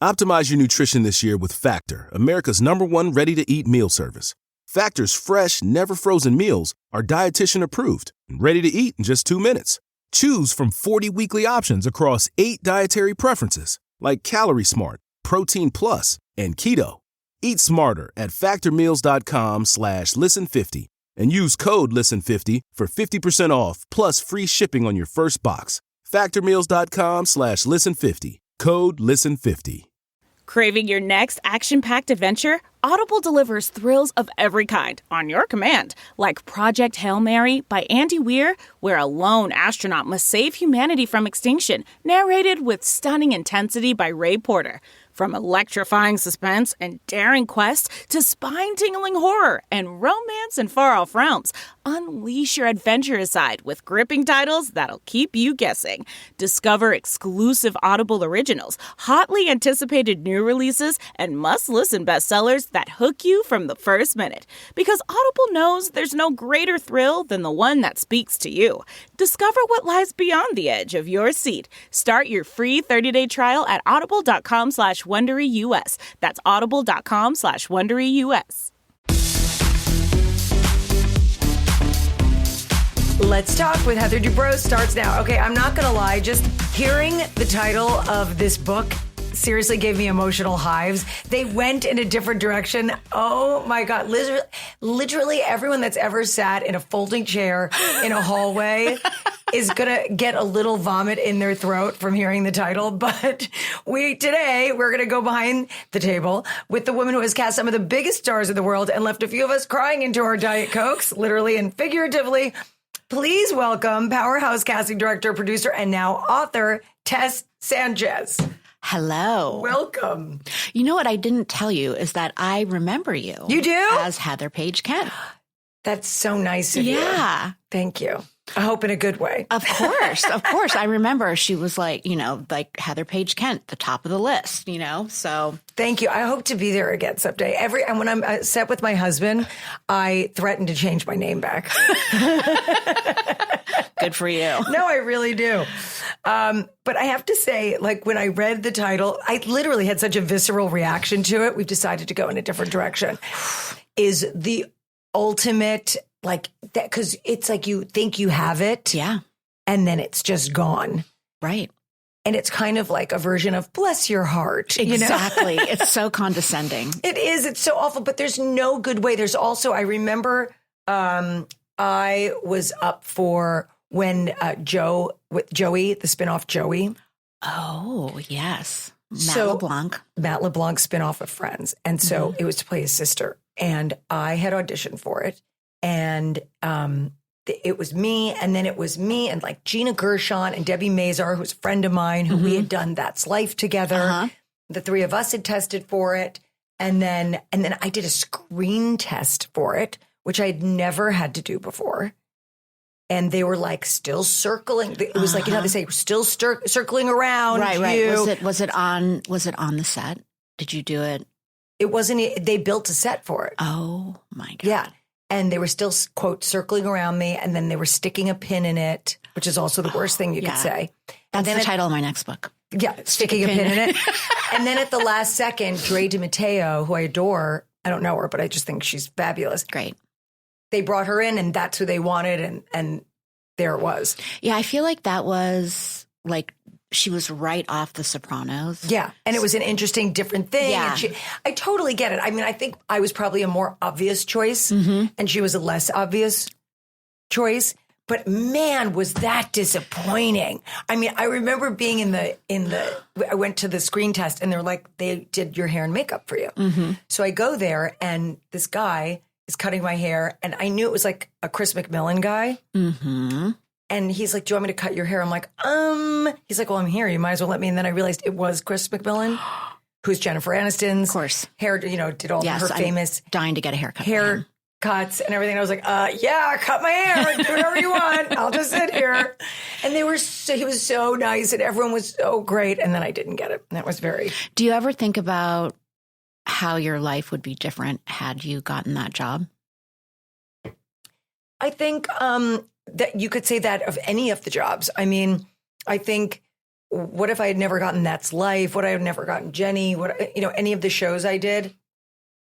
Optimize your nutrition this year with Factor, America's #1 ready-to-eat meal service. Factor's fresh, never-frozen meals are dietitian approved and ready to eat in just 2 minutes. Choose from 40 weekly options across 8 dietary preferences, like Calorie Smart, Protein Plus, and Keto. Eat smarter at factormeals.com/listen50 and use code LISTEN50 for 50% off plus free shipping on your first box. Factormeals.com/listen50. Code LISTEN50. Craving your next action-packed adventure? Audible delivers thrills of every kind on your command, like Project Hail Mary by Andy Weir, where a lone astronaut must save humanity from extinction, narrated with stunning intensity by Ray Porter. From electrifying suspense and daring quest to spine-tingling horror and romance in far-off realms, unleash your adventurous side with gripping titles that'll keep you guessing. Discover exclusive Audible originals, hotly anticipated new releases, and must-listen bestsellers that hook you from the first minute. Because Audible knows there's no greater thrill than the one that speaks to you. Discover what lies beyond the edge of your seat. Start your free 30-day trial at audible.com/WonderyUS. That's audible.com/WonderyUS. Let's Talk with Heather Dubrow starts now. Okay, I'm not going to lie. Just hearing the title of this book seriously gave me emotional hives. They went in a different direction. Oh my God. Literally everyone that's ever sat in a folding chair in a hallway is going to get a little vomit in their throat from hearing the title. But today we're going to go behind the table with the woman who has cast some of the biggest stars in the world and left a few of us crying into our Diet Cokes, literally and figuratively. Please welcome powerhouse casting director, producer, and now author, TESS SANCHEZ. Hello. Welcome. You know what I didn't tell you is that I remember you. You do? As Heather Paige Kent. That's so nice of you. Yeah. Thank you. I hope in a good way. Of course. Of course. I remember she was like Heather Paige Kent, the top of the list, so. Thank you. I hope to be there again someday. And when I'm set with my husband, I threaten to change my name back. Good for you. No, I really do. But I have to say, when I read the title, I literally had such a visceral reaction to it. We've decided to go in a different direction. Is the ultimate, that, because it's like you think you have it. Yeah. And then it's just gone. Right. And it's kind of like a version of bless your heart. Exactly. It's so condescending. It is. It's so awful, but there's no good way. There's also, I remember I was up for when Joey, the spinoff Joey. Oh, yes. Matt LeBlanc spinoff of Friends. And so it was to play his sister. And I had auditioned for it. And it was me. And then it was me and Gina Gershon and Debbie Mazar, who's a friend of mine, who we had done That's Life together. Uh-huh. The three of us had tested for it. And then I did a screen test for it, which I'd never had to do before. And they were still circling. It was like, they say, still circling around. Right, you. right. Was it on the set? Did you do it? It wasn't. They built a set for it. Oh my God. Yeah. And they were still, quote, circling around me. And then they were sticking a pin in it, which is also the worst thing you could say. That's the title of my next book. Yeah. Sticking a pin in it. And then at the last second, Dre DiMatteo, who I adore, I don't know her, but I just think she's fabulous. Great. They brought her in and that's who they wanted. And there it was. Yeah. I feel like that was she was right off The Sopranos. Yeah. And it was an interesting, different thing. Yeah. And I totally get it. I mean, I think I was probably a more obvious choice and she was a less obvious choice. But man, was that disappointing. I mean, I remember being I went to the screen test and they're like, they did your hair and makeup for you. Mm-hmm. So I go there and this guy is cutting my hair and I knew it was like a Chris McMillan guy. Mm-hmm. And he's like, do you want me to cut your hair? I'm like, He's like, well, I'm here. You might as well let me. And then I realized it was Chris McMillan, who's Jennifer Aniston's hair, did all her famous dying to get a haircut. Haircuts and everything. I was like, yeah, cut my hair. Do whatever you want. I'll just sit here. And he was so nice and everyone was so great. And then I didn't get it. And that was Do you ever think about how your life would be different had you gotten that job? I think that you could say that of any of the jobs. I mean, I think what if I had never gotten That's Life? What if I had never gotten Jenny? Any of the shows I did?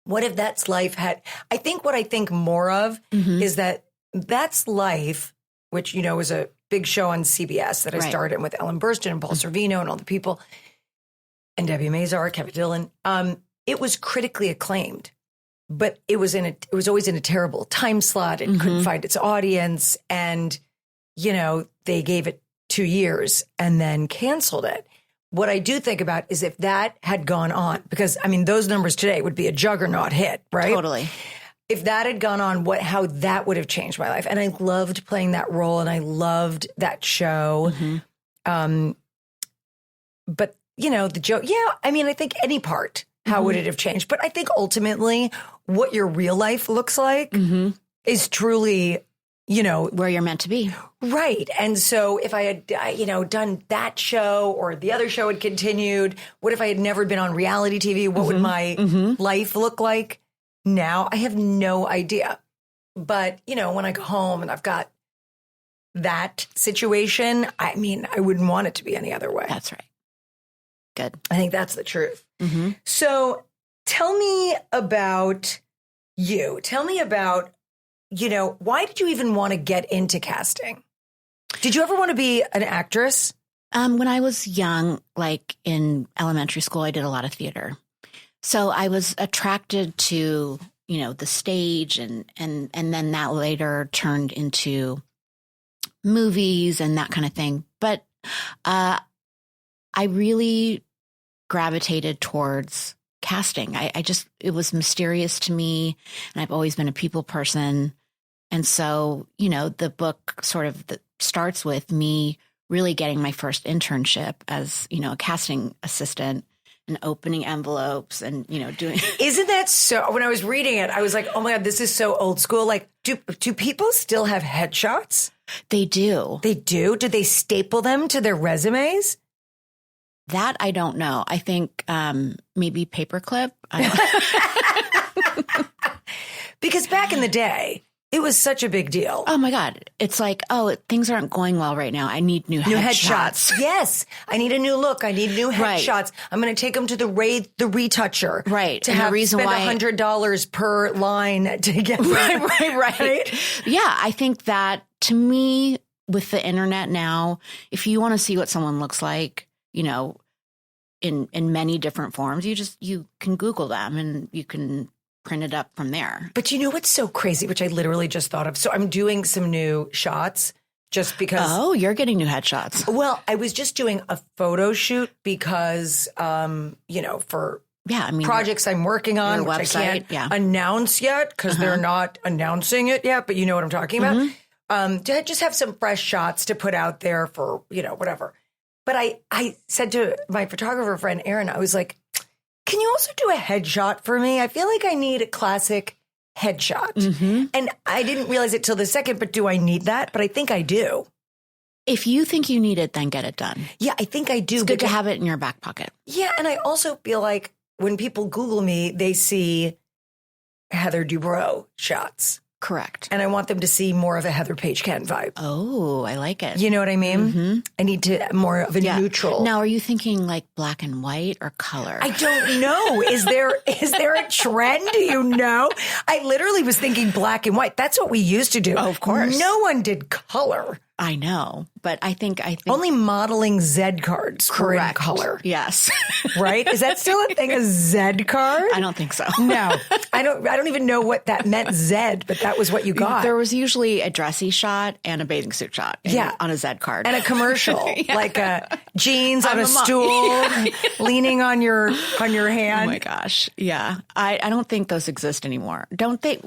What if That's Life had, I think what I think more of is that That's Life, which, is a big show on CBS that I started with Ellen Burstyn and Paul Sorvino and all the people, and Debbie Mazar, Kevin Dillon. It was critically acclaimed, but it was always in a terrible time slot. It couldn't find its audience. And, they gave it 2 years and then canceled it. What I do think about is if that had gone on, because those numbers today would be a juggernaut hit, right? Totally. If that had gone on, how that would have changed my life. And I loved playing that role and I loved that show. But, the joke, I think any part, how would it have changed? But I think ultimately what your real life looks like is truly, where you're meant to be. Right. And so if I had, done that show or the other show had continued, what if I had never been on reality TV? What would my life look like now? I have no idea. But, when I go home and I've got that situation, I wouldn't want it to be any other way. That's right. Good. I think that's the truth. So tell me about you. Tell me about, why did you even want to get into casting? Did you ever want to be an actress? When I was young, like in elementary school, I did a lot of theater. So I was attracted to, the stage and then that later turned into movies and that kind of thing. But I really gravitated towards casting. It was mysterious to me, and I've always been a people person. And so, the book sort of starts with me really getting my first internship as, a casting assistant and opening envelopes and, doing. Isn't that so? When I was reading it, I was like, oh my God, this is so old school. Like, do people still have headshots? They do. They do? Do they staple them to their resumes? That I don't know. I think maybe paperclip. Because back in the day, it was such a big deal. Oh my God. It's like, things aren't going well right now. I need new headshots. Yes. I need a new look. I need new headshots. Right. I'm going to take them to the retoucher. Right. To have spend $100 per line to get right. Yeah. I think that to me, with the internet now, if you want to see what someone looks like, in many different forms, you can Google them and you can print it up from there. But what's so crazy, which I literally just thought of? So I'm doing some new shots just because. Oh, you're getting new headshots. Well, I was just doing a photo shoot because, for projects I'm working on, which website, I can't announce yet because they're not announcing it yet, but you know what I'm talking about. To just have some fresh shots to put out there for, whatever. But I said to my photographer friend, Erin, I was like, can you also do a headshot for me? I feel like I need a classic headshot. And I didn't realize it till the second, but do I need that? But I think I do. If you think you need it, then get it done. Yeah, I think I do. It's good to have it in your back pocket. Yeah, and I also feel like when people Google me, they see Heather Dubrow shots. Correct. And I want them to see more of a Heather Paige Kent vibe. Oh, I like it. You know what I mean? I need to more of a neutral. Now, are you thinking like black and white or color? I don't know. Is there a trend? Do you know? I literally was thinking black and white. That's what we used to do. Oh, of course. No one did color. I know, but I think only modeling Z cards were in color. Yes. Right? Is that still a thing, a Z card? I don't think so. No. I don't even know what that meant, Z, but that was what you got. There was usually a dressy shot and a bathing suit shot on a Z card. And a commercial, like jeans on a stool, leaning on your hand. Oh my gosh. Yeah. I don't think those exist anymore. Don't they?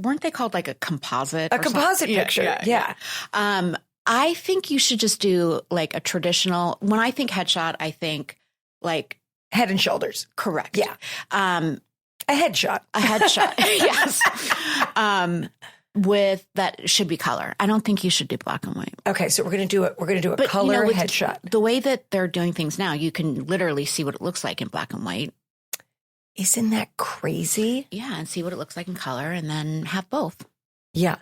Weren't they called like a composite? A composite picture. Yeah. I think you should just do like a traditional. When I think headshot, I think like head and shoulders. Correct. Yeah. A headshot. A headshot. Yes. With that should be color. I don't think you should do black and white. Okay, so we're going to do it. We're going to do a color headshot. The way that they're doing things now, you can literally see what it looks like in black and white. Isn't that crazy? Yeah, and see what it looks like in color and then have both. Yeah.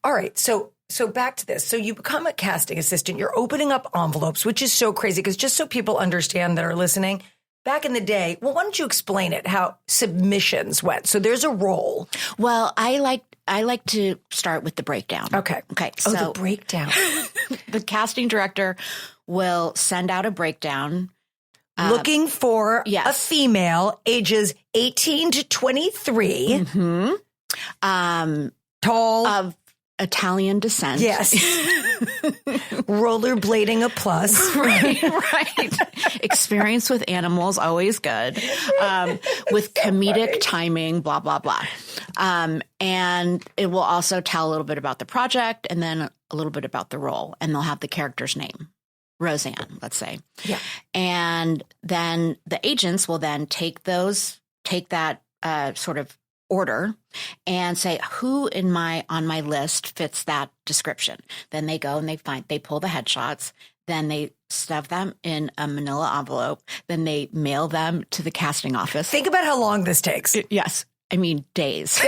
All right. So back to this. So you become a casting assistant. You're opening up envelopes, which is so crazy because just so people understand that are listening, back in the day, well, why don't you explain it, how submissions went? So there's a role. Well, I like to start with the breakdown. Okay. So the breakdown. the casting director will send out a breakdown. Looking for yes. a female ages 18 to 23. Tall. Of Italian descent. Yes. Rollerblading a plus. right. Experience with animals, always good. With comedic timing, blah, blah, blah. And it will also tell a little bit about the project and then a little bit about the role. And they'll have the character's name. Roseanne, let's say. Yeah. And then the agents will then take that sort of order and say who on my list fits that description. Then they go and they pull the headshots. Then they stuff them in a manila envelope. Then they mail them to the casting office. Think about how long this takes. Yes. I mean, days.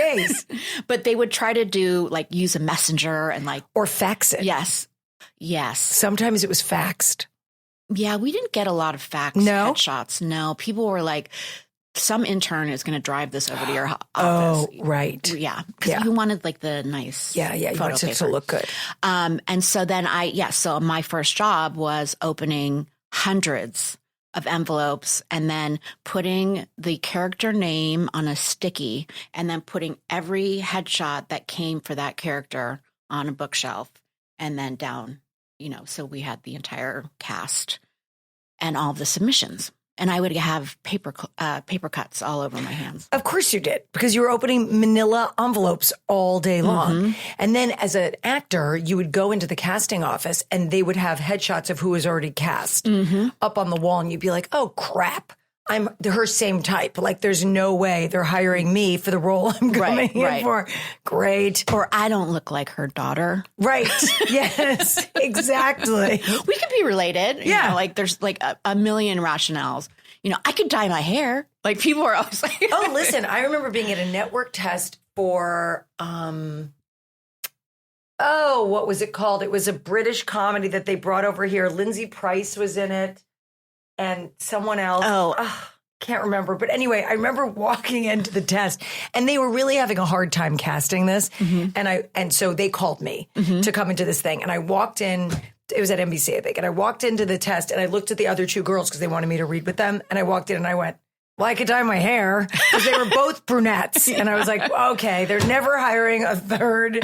But they would try to use a messenger and or fax it. Yes. Sometimes it was faxed. Yeah, we didn't get a lot of fax headshots. No, people were like, some intern is going to drive this over to your office. Oh, right. Yeah, because you wanted the nice you wanted it to look good. And so then so my first job was opening hundreds of envelopes and then putting the character name on a sticky and then putting every headshot that came for that character on a bookshelf and then down, so we had the entire cast and all the submissions. And I would have paper cuts all over my hands. Of course you did, because you were opening manila envelopes all day long. Mm-hmm. And then as an actor, you would go into the casting office and they would have headshots of who was already cast up on the wall. And you'd be like, oh, crap. I'm her same type. There's no way they're hiring me for the role I'm coming in for. Great. Or I don't look like her daughter. Right. Yes, exactly. We could be related. Yeah. There's a million rationales. I could dye my hair. People are always like. Oh, listen, I remember being at a network test for, what was it called? It was a British comedy that they brought over here. Lindsay Price was in it. And someone else. Can't remember. But anyway, I remember walking into the test and they were really having a hard time casting this. And so they called me to come into this thing. And I walked in, it was at NBC, I think. And I walked into the test and I looked at the other two girls because they wanted me to read with them. And I walked in and I went, well, I could dye my hair because they were both brunettes. And I was like, okay, they're never hiring a third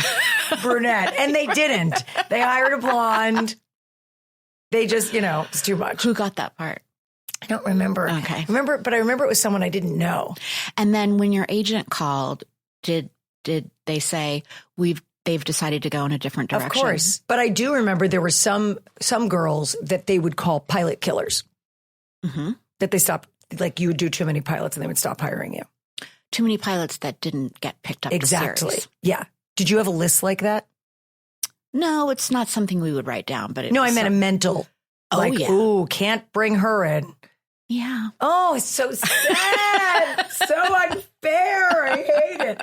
brunette. And they didn't. They hired a blonde. They just, it's too much. Who got that part? I don't remember. Okay. But I remember it was someone I didn't know. And then when your agent called, did they say, they've decided to go in a different direction? Of course. But I do remember there were some girls that they would call pilot killers. That they stopped, you would do too many pilots and they would stop hiring you. Too many pilots that didn't get picked up. Exactly. To series. Yeah. Did you have a list like that? No, it's not something we would write down, but I meant a mental. Ooh, can't bring her in. Yeah. Oh, it's so sad. So unfair. I hate it.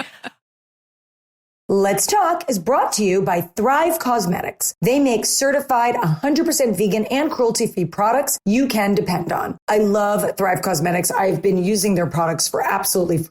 Let's Talk is brought to you by Thrive Cosmetics. They make certified 100% vegan and cruelty-free products you can depend on. I love Thrive Cosmetics. I've been using their products for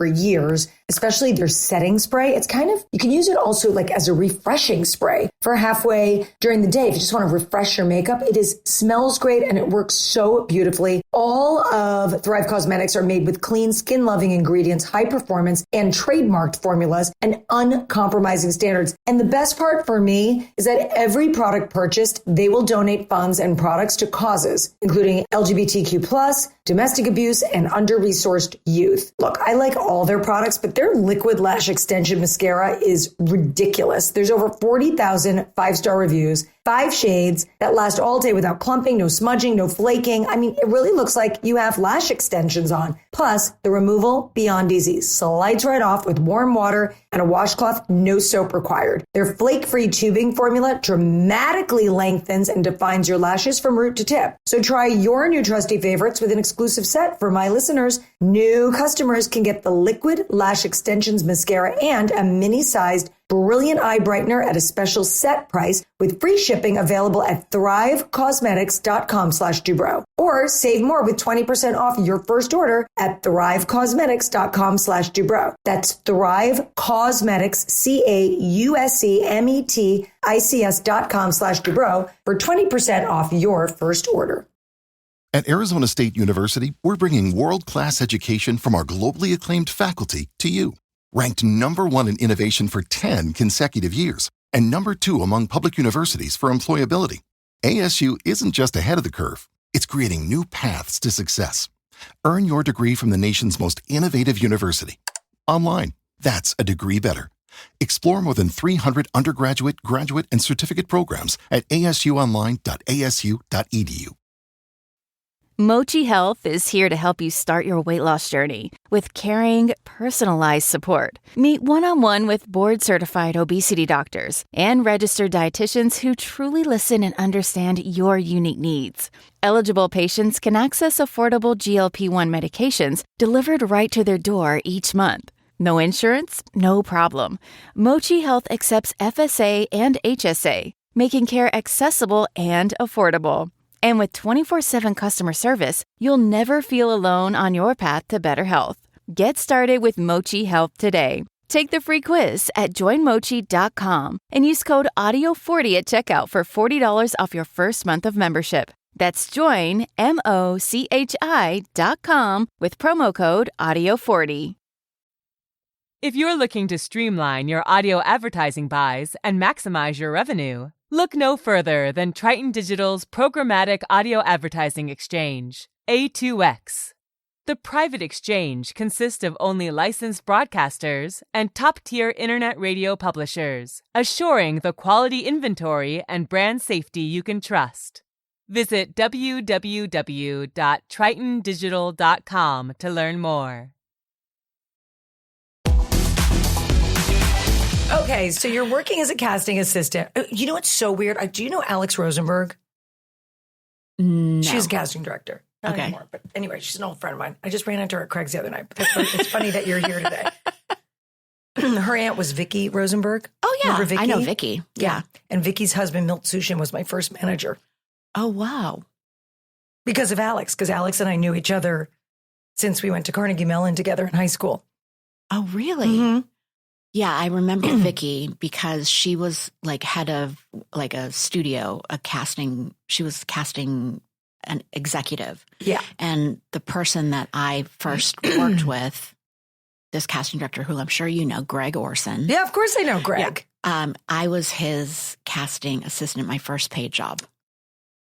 years, especially their setting spray. It's you can use it also as a refreshing spray for halfway during the day. If you just want to refresh your makeup, smells great and it works so beautifully. All of Thrive Cosmetics are made with clean, skin-loving ingredients, high performance, and trademarked formulas, and uncompromising standards. And the best part for me is that every product purchased, they will donate funds and products to causes, including LGBTQ+, domestic abuse, and under-resourced youth. Look, I like all their products, but their liquid lash extension mascara is ridiculous. There's over 40,000 5-star reviews, 5 shades that last all day without clumping, no smudging, no flaking. I mean, it really looks like you have lash extensions on. Plus, the removal, beyond easy. Slides right off with warm water and a washcloth, no soap required. Their flake-free tubing formula dramatically lengthens and defines your lashes from root to tip. So try your new trusty favorites with an exclusive set for my listeners. New customers can get the Liquid Lash Extensions Mascara and a mini-sized Brilliant Eye Brightener at a special set price with free shipping available at thrivecosmetics.com/Dubrow. Or save more with 20% off your first order at thrivecosmetics.com/Dubrow. That's Thrive Cosmetics, CAUSMETICS.com/Dubrow for 20% off your first order. At Arizona State University, we're bringing world-class education from our globally acclaimed faculty to you. Ranked #1 in innovation for 10 consecutive years and #2 among public universities for employability. ASU isn't just ahead of the curve, it's creating new paths to success. Earn your degree from the nation's most innovative university. Online, that's a degree better. Explore more than 300 undergraduate, graduate, and certificate programs at asuonline.asu.edu. Mochi Health is here to help you start your weight loss journey with caring, personalized support. Meet one-on-one with board-certified obesity doctors and registered dietitians who truly listen and understand your unique needs. Eligible patients can access affordable GLP-1 medications delivered right to their door each month. No insurance? No problem. Mochi Health accepts FSA and HSA, making care accessible and affordable. And with 24/7 customer service, you'll never feel alone on your path to better health. Get started with Mochi Health today. Take the free quiz at joinmochi.com and use code AUDIO40 at checkout for $40 off your first month of membership. That's joinmochi.com with promo code AUDIO40. If you're looking to streamline your audio advertising buys and maximize your revenue, look no further than Triton Digital's programmatic audio advertising exchange, A2X. The private exchange consists of only licensed broadcasters and top-tier internet radio publishers, assuring the quality inventory and brand safety you can trust. Visit www.tritondigital.com to learn more. Okay, so you're working as a casting assistant. You know what's so weird? Do you know Alex Rosenberg? No. She's a casting director. Not Okay. anymore, but anyway, she's an old friend of mine. I just ran into her at Craig's the other night. But it's funny that you're here today. Her aunt was Vicky Rosenberg. Oh, yeah. Remember Vicky? I know Vicky. Yeah. And Vicky's husband, Milt Sushin, was my first manager. Oh, wow. Because of Alex, because Alex and I knew each other since we went to Carnegie Mellon together in high school. Oh, really? Mm-hmm. Yeah, I remember Vicky because she was like head of like a studio, a casting. She was casting an executive. Yeah. And the person that I first worked with, this casting director, who I'm sure you know, Greg Orson. Yeah, of course I know Greg. Yeah. I was his casting assistant, my first paid job.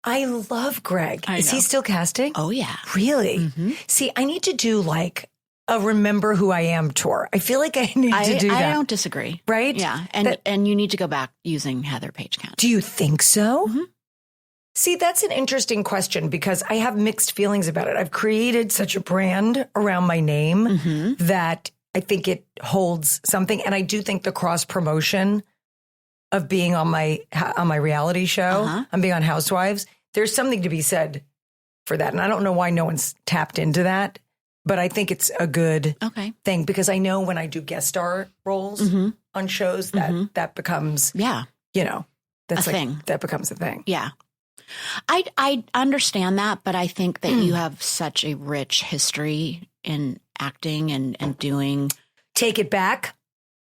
I love Greg. I Is know. he still casting? Oh, yeah. Really? Mm-hmm. See, I need to do like a Remember Who I Am tour. I feel like I need to do that. I don't disagree. Right? Yeah. And you need to go back using Heather Paige Kent. Do you think so? Mm-hmm. See, that's an interesting question because I have mixed feelings about it. I've created such a brand around my name Mm-hmm. that I think it holds something. And I do think the cross promotion of being on my reality show, Uh-huh. I'm being on Housewives, there's something to be said for that. And I don't know why no one's tapped into that. But I think it's a good thing because I know when I do guest star roles Mm-hmm. on shows that becomes, Yeah. you know, that's A like, thing. that becomes a thing. Yeah. I understand that, but I think that you have such a rich history in acting and doing. Take it back.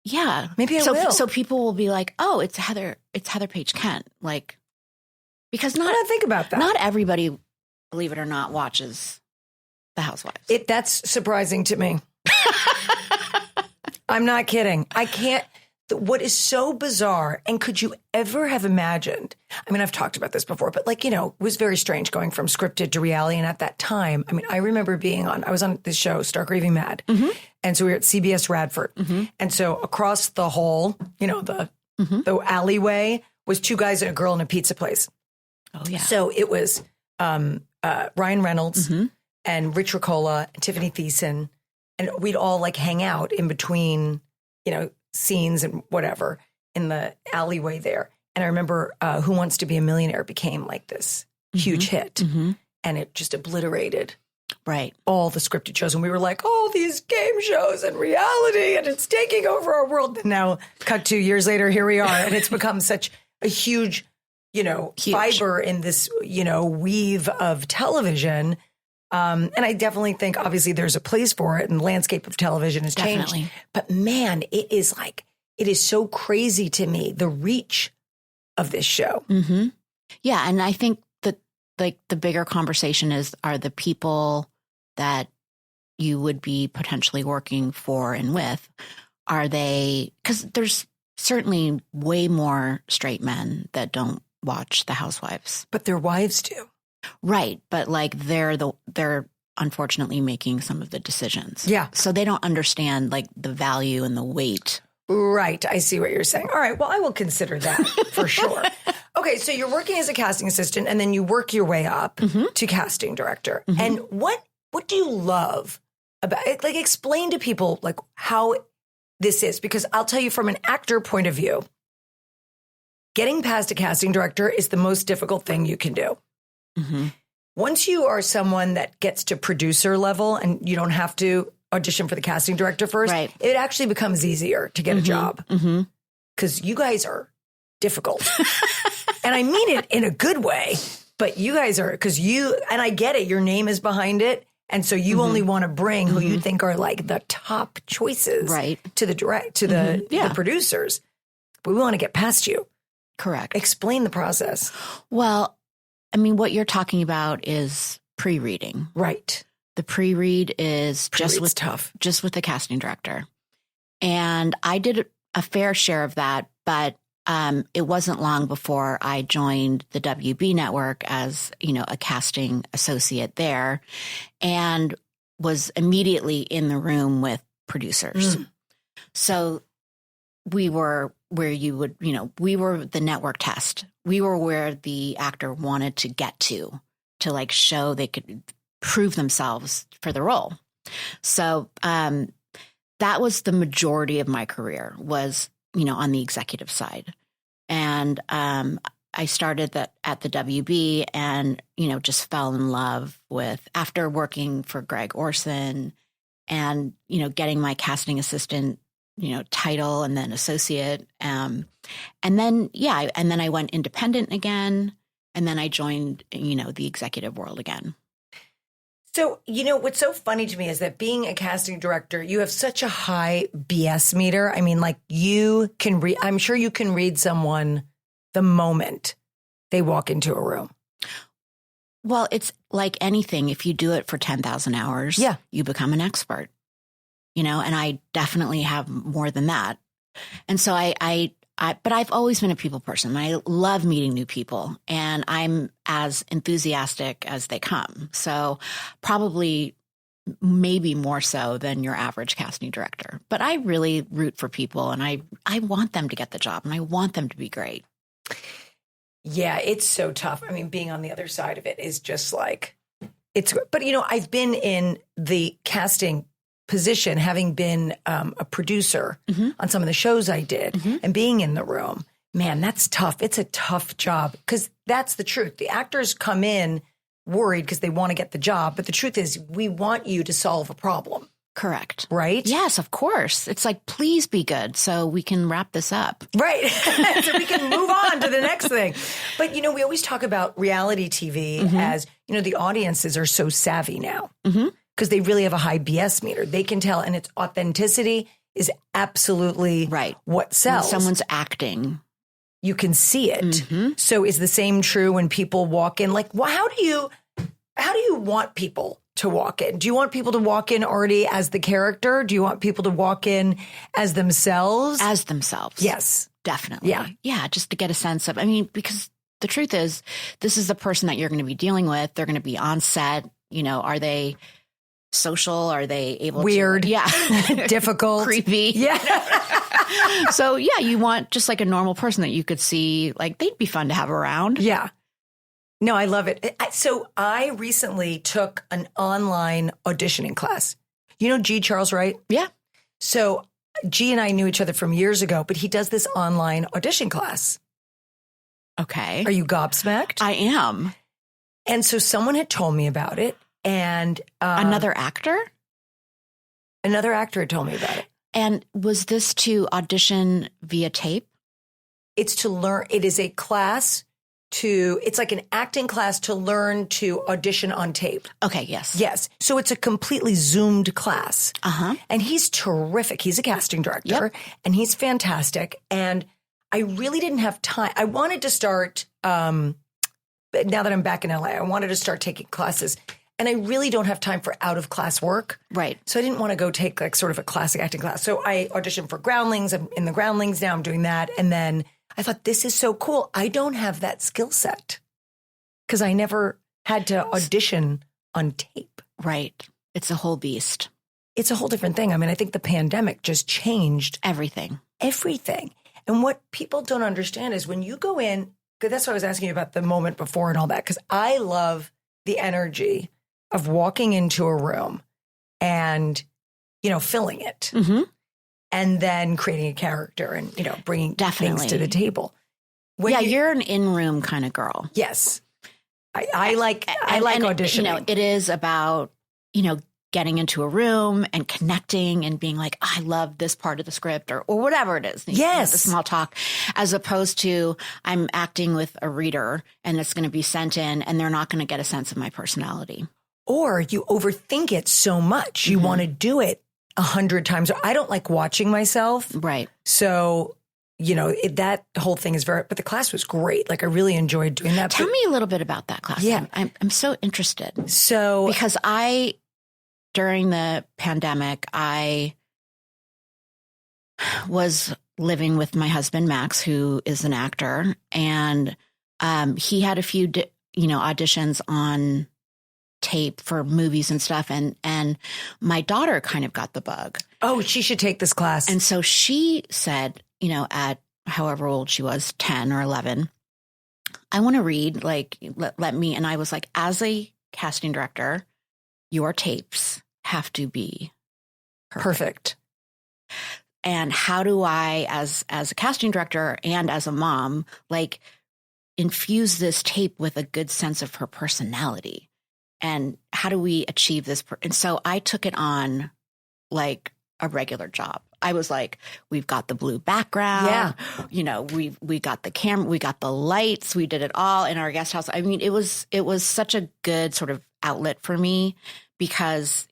Yeah. Maybe I will. So people will be like, oh, it's Heather Paige Kent. Like, because I don't think about that. not everybody, believe it or not, watches The Housewives. That's surprising to me. I'm not kidding. I can't. What is so bizarre, and could you ever have imagined? I mean, I've talked about this before, but like, you know, it was very strange going from scripted to reality. And at that time, I mean, I remember I was on this show, Stark Raving Mad. Mm-hmm. And so we were at CBS Radford. Mm-hmm. And so across the hall, you know, the alleyway was two guys and a girl in a pizza place. Oh, yeah. So it was Ryan Reynolds and Rich Ricola and Tiffany Thiessen. And we'd all like hang out in between, you know, scenes and whatever in the alleyway there. And I remember Who Wants to Be a Millionaire became like this huge hit. Mm-hmm. And it just obliterated Right. All the scripted shows. And we were like, oh, these game shows and reality, and it's taking over our world. And now, cut 2 years later, here we are. And it's become such a huge, fiber in this, weave of television. And I definitely think, obviously, there's a place for it, and the landscape of television has changed. But man, it is so crazy to me, the reach of this show. Mm-hmm. Yeah. And I think that the bigger conversation are the people that you would be potentially working for and with, are they, because there's certainly way more straight men that don't watch The Housewives. But their wives do. Right. But they're unfortunately making some of the decisions. Yeah. So they don't understand the value and the weight. Right. I see what you're saying. All right. Well, I will consider that for sure. Okay. So you're working as a casting assistant, and then you work your way up to casting director. Mm-hmm. And what do you love about it? Explain to people how this is, because I'll tell you from an actor point of view, getting past a casting director is the most difficult thing you can do. Mm-hmm. Once you are someone that gets to producer level and you don't have to audition for the casting director first, right, it actually becomes easier to get a job, because you guys are difficult. And I mean it in a good way, but you guys are, and I get it, your name is behind it. And so you only want to bring who you think are the top choices, right, to the the producers. But we want to get past you. Correct. Explain the process. Well, I mean, what you're talking about is pre-reading. Right. The pre-read is just with the casting director. And I did a fair share of that, but it wasn't long before I joined the WB network as, a casting associate there, and was immediately in the room with producers. So we were where you would, we were the network test. We were where the actor wanted to get to show they could prove themselves for the role. So that was the majority of my career, was, on the executive side. And I started at the WB and, just fell in love with, after working for Greg Orson and, getting my casting assistant, title and then associate. And then I went independent again. And then I joined, the executive world again. So, what's so funny to me is that being a casting director, you have such a high BS meter. I mean, you can I'm sure you can read someone the moment they walk into a room. Well, it's like anything. If you do it for 10,000 hours, you become an expert, and I definitely have more than that. And so but I've always been a people person. I love meeting new people, and I'm as enthusiastic as they come. So probably maybe more so than your average casting director. But I really root for people, and I want them to get the job, and I want them to be great. Yeah, it's so tough. I mean, being on the other side of it is just but I've been in the casting position, having been a producer on some of the shows I did and being in the room. Man, that's tough. It's a tough job, because that's the truth. The actors come in worried because they want to get the job. But the truth is, we want you to solve a problem. Correct. Right? Yes, of course. It's please be good so we can wrap this up. Right. So we can move on to the next thing. But, we always talk about reality TV as, the audiences are so savvy now. Because they really have a high BS meter. They can tell, and its authenticity is absolutely right. What sells. When someone's acting, you can see it. So is the same true when people walk in? How do you want people to walk in? Do you want people to walk in already as the character? Do you want people to walk in as themselves? As themselves. Yes. Definitely. Yeah. Just to get a sense of, because the truth is, this is the person that you're going to be dealing with. They're going to be on set. Are they social? Are they able weird? To, yeah. Difficult. Creepy. Yeah. So you want just a normal person that you could see, they'd be fun to have around. Yeah. No, I love it. So I recently took an online auditioning class. G. Charles Wright? Yeah. So G and I knew each other from years ago, but he does this online audition class. Okay. Are you gobsmacked? I am. And so someone had told me about it. And another actor had told me about it. And was this to audition via tape? It's to learn. It is a class it's like an acting class to learn to audition on tape. Okay, yes. Yes. So it's a completely Zoomed class. Uh-huh. And he's terrific. He's a casting director and he's fantastic. And I really didn't have time. I wanted to start, now that I'm back in LA, I wanted to start taking classes. And I really don't have time for out of class work. Right. So I didn't want to go take like sort of a classic acting class. So I auditioned for Groundlings. I'm in the Groundlings now. I'm doing that. And then I thought, this is so cool. I don't have that skill set because I never had to audition on tape. Right. It's a whole beast. It's a whole different thing. I mean, I think the pandemic just changed everything. And what people don't understand is when you go in, because that's what I was asking you about the moment before and all that, because I love the energy of walking into a room and, filling it. Mm-hmm. And then creating a character and, bringing things to the table. You're an in-room kind of girl. Yes. I like auditioning. It is about, getting into a room and connecting and being like, I love this part of the script or whatever it is. Yes. The small talk, as opposed to I'm acting with a reader and it's going to be sent in and they're not going to get a sense of my personality. Or you overthink it so much. You want to do it 100 times. I don't like watching myself. Right. So, that whole thing is but the class was great. Like I really enjoyed doing that. Tell me a little bit about that class. Yeah. I'm so interested. Because during the pandemic, I was living with my husband, Max, who is an actor. And he had a few, auditions on tape for movies and stuff. And my daughter kind of got the bug. Oh, she should take this class. And so she said, at however old she was, 10 or 11, I want to read, like, let me. And I was like, as a casting director, your tapes have to be perfect. And how do I, as a casting director and as a mom, like infuse this tape with a good sense of her personality? And how do we achieve this? And so I took it on like a regular job. I was like, we've got the blue background. Yeah. We got the camera, we got the lights, we did it all in our guest house. I mean, it was such a good sort of outlet for me because,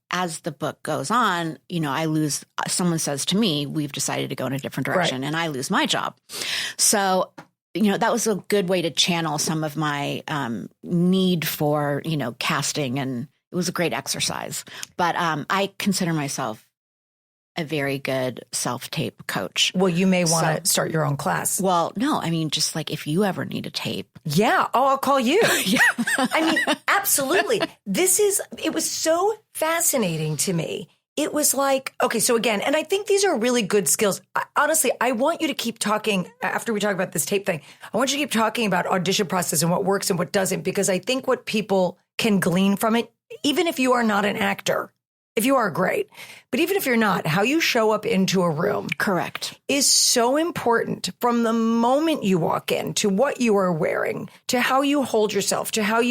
as the book goes on, someone says to me, we've decided to go in a different direction, and I lose my job. So that was a good way to channel some of my need for, casting. And it was a great exercise. But I consider myself a very good self-tape coach. Well, you may want to start your own class. Well, no, I mean, just like if you ever need a tape. Yeah. Oh, I'll call you. Yeah. I mean, absolutely. It was so fascinating to me. It was like, okay, so again, and I think these are really good skills. Honestly, I want you to keep talking after we talk about this tape thing. I want you to keep talking about audition process and what works and what doesn't, because I think what people can glean from it, even if you are not an actor, if you are, great. But even if you're not, how you show up into a room. Correct. Is so important from the moment you walk in to what you are wearing, to how you hold yourself, to how